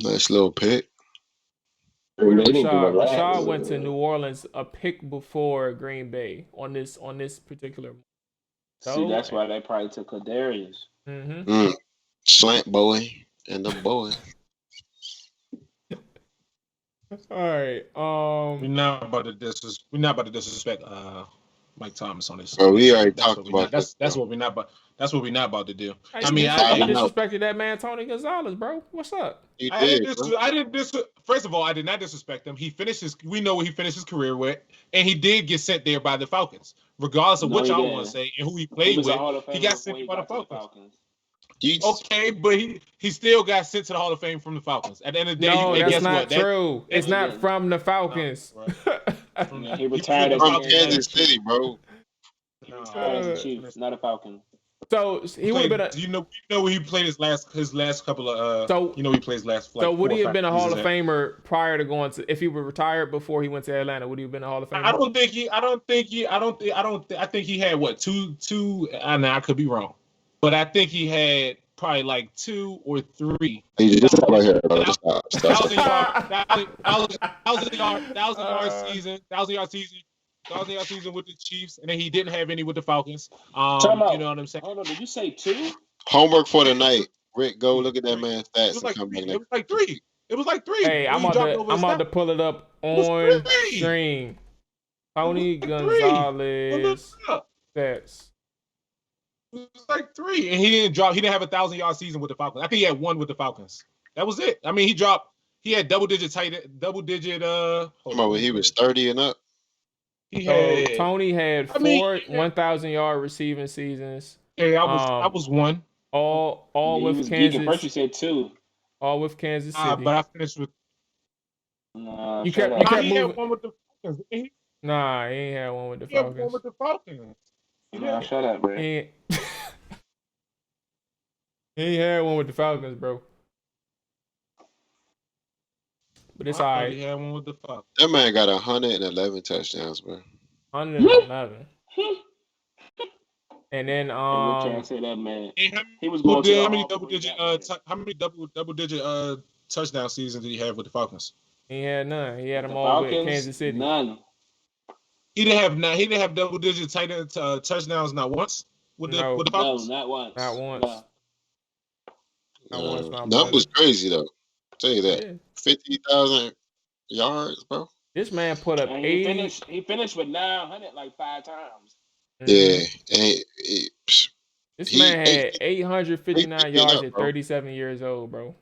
Nice little pick. Rashad went to New Orleans a pick before Green Bay on this particular. See, that's why they probably took Kadarius. Slant boy and the boy. All right. We're not about to disrespect Mike Thomas on this. Bro, we already That's talked what we about not. That's this, that's bro. what we not. But that's what we not about to do. Hey, I you mean, you know. disrespected that man Tony Gonzalez, bro. What's up? You I did, didn't. bro. I didn't. First of all, I did not disrespect him. He finished his. We know what he finished his career with, and he did get sent there by the Falcons. Regardless of No, what he y'all want to didn't. say and who he He played was a with, Hall of he Famer got before sent he by the got to the Falcons. Falcons. You, Okay, but he still got sent to the Hall of Fame from the Falcons. At the end of the day, No, and that's guess not what? true. It's he not didn't. from the Falcons. Yeah, he was retired with as the from a Kansas Falcons. City, bro. He retired as a Uh, Chief, not a Falcon. So he would have been a. You know where he played his last couple of So he plays last like so would 4 he or have 5 been a Hall seasons of at. Famer prior to going to? If he were retired before he went to Atlanta, would he have been a Hall of Famer? I think he had what two. I know I could be wrong, but I think he had probably like 2 or 3. You just stop right here, bro. Just stop. 1,000 yard season, 1,000 yard season with the Chiefs, and then he didn't have any with the Falcons. Time out. You know what I'm saying? Hold on, did you say 2? Homework for the night. Rick, go look at that man's It stats was and like come back 3. It next. was like 3. It was like 3. Hey, when he dropped over I'm his about to stats. pull it up was on 3. stream. Tony It was 3. Gonzalez stats. It was like 3, and he didn't drop. He didn't have a 1,000-yard season with the Falcons. I think he had 1 with the Falcons. That was it. I mean, he dropped. He had double digit. Come on, when he was 30 and up. He So had. Tony had I mean, 1,000-yard receiving seasons. Yeah, I was 1. All Yeah, he with was geeking. First Kansas. you said 2. All with Kansas City. But I finished with. Nah, You shut kept up. He moving. had 1 with the Falcons. Nah, he ain't had one with the He had 1 Falcons. with the Falcons. Nah, shut up, bro. He ain't he ain't had one with the Falcons, bro. But it's all right. He had 1 with the Falcons. That man got 111 touchdowns, bro. 111. And then Rick can't say that, man. He was How going to the many Hall double before he digit got there. how many double digit touchdown seasons did he have with the Falcons? he had none. He had them The all Falcons, with Kansas City. none. He didn't have double digit touchdowns not once with the No. Falcons. No, not once. Not once. No. Not once, my Numbers brother. crazy though. Tell you that. Yeah. 50,000 yards, bro. This man put up And 80. he finished with 900 like 5 times. Yeah, and This he- man had he- 859 he yards up, at bro. 37 years old, bro.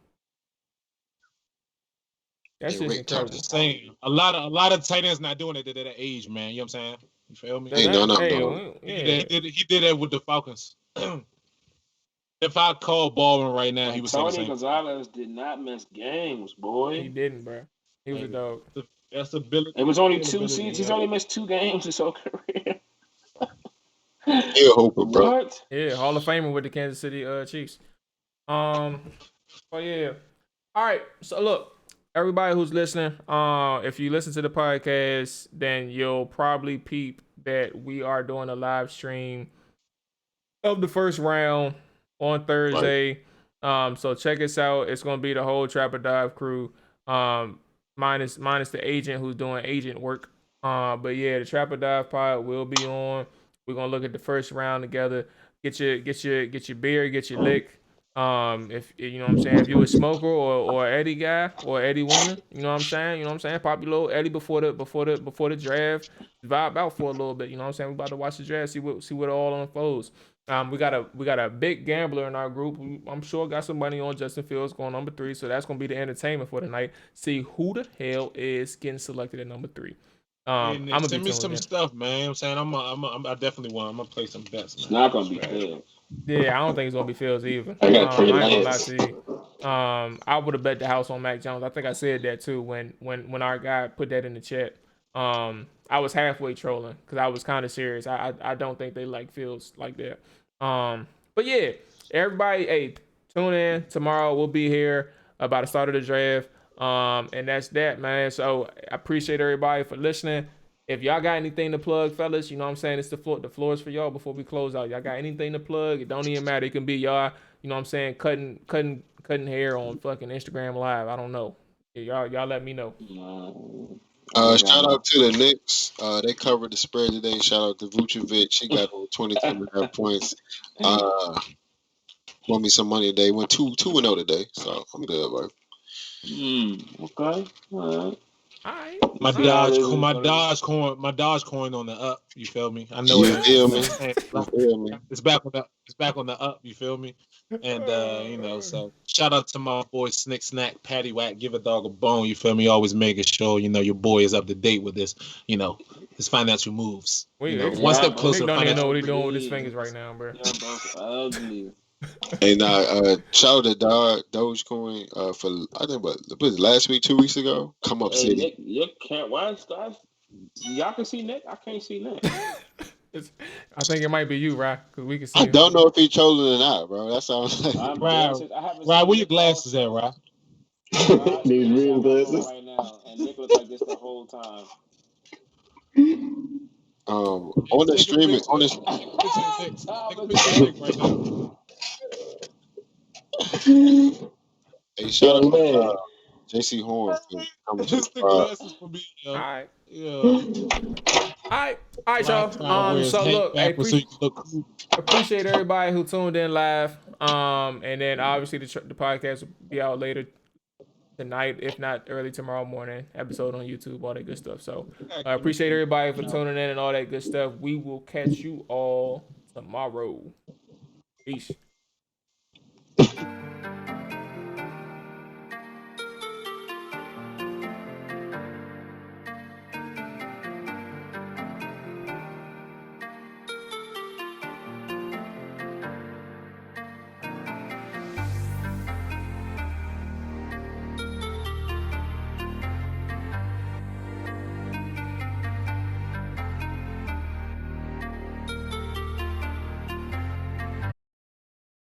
That's Hey, just Rick incredible. Thomas. Saying a lot of tight ends not doing it at that age, man. You know what I'm saying? You feel me? Hey, no. Yeah. He did that with the Falcons. If I call Baldwin right now, he would say the Tony same. Gonzalez did not miss games, He boy. didn't, bro. He was a dog. That's ability. It was only 2 ability, seasons. yeah. He's only missed 2 games his whole career. He a hooper, bro. What? Yeah, Hall of Famer with the Kansas City Chiefs. But yeah. All right. So look, everybody who's listening, if you listen to the podcast, then you'll probably peep that we are doing a live stream of the first round on Thursday. So check us out. It's gonna be the whole Trapper Dive crew. Minus the agent who's doing agent work. But yeah, the Trapper Dive pod will be on. We're gonna look at the first round together. Get your beer, get your lick. If you know what I'm saying, if you a smoker or Eddie guy or Eddie winner, you know what I'm saying, pop your little Eddie before the draft, vibe out for a little bit. You know what I'm saying, we about to watch the draft, see what all unfolds. We got a big gambler in our group who I'm sure got some money on Justin Fields going number 3, so that's gonna be the entertainment for the night. See who the hell is getting selected at number 3. I'm gonna send me some in. stuff, man. I'm saying I definitely want. I'm gonna play some bets. Man. It's not gonna be good. Yeah, I don't think it's gonna be Fields either. I got I ain't gonna lie Lance. to you. I would have bet the house on Mac Jones. I think I said that too when our guy put that in the chat. I was halfway trolling because I was kind of serious. I don't think they like Fields like that. But yeah, everybody, hey, tune in tomorrow. We'll be here about the start of the draft. And that's that, man. So I appreciate everybody for listening. If y'all got anything to plug, fellas, you know what I'm saying? It's the floor is for y'all before we close out. Y'all got anything to plug? It don't even matter. It can be y'all, you know what I'm saying, cutting hair on fucking Instagram Live. I don't know. Yeah, y'all let me know. Shout out to the Knicks. They covered the spread today. Shout out to Vucevic. He got over 22.5 points. Won me some money today. Went 2-0 today, so I'm good, bro. Okay. All right. Alright. My Dogecoin on the up. You feel me? I know You feel me? it's back on the up. You feel me? And so shout out to my boy Snick Snack, Patty Whack, give a dog a bone. You feel me? Always making sure your boy is up to date with this. His financial moves. One step closer. Nick To don't even know what he's financial. doing with his fingers right now, bro. Yeah, ugly. And shout out to Dogecoin for I think what was it, last week, 2 weeks ago. Come up, Hey, city. Nick, you can't. Why guys? Y'all can see Nick. I can't see Nick. I think it might be you, right? Because we can see. I don't know if he's trolling or not, bro. That sounds like Right, where your glasses at, right? These real glasses. Right now, and Nick looks like this the whole time. On the streaming, on the hey, shout out to JC Horn for coming to the glasses for me, yo. All right. Yeah. All right, y'all. So look, appreciate everybody who tuned in live. And then obviously the podcast will be out later tonight, if not early tomorrow morning. Episode on YouTube, all that good stuff. So I appreciate everybody for tuning in and all that good stuff. We will catch you all tomorrow. Peace.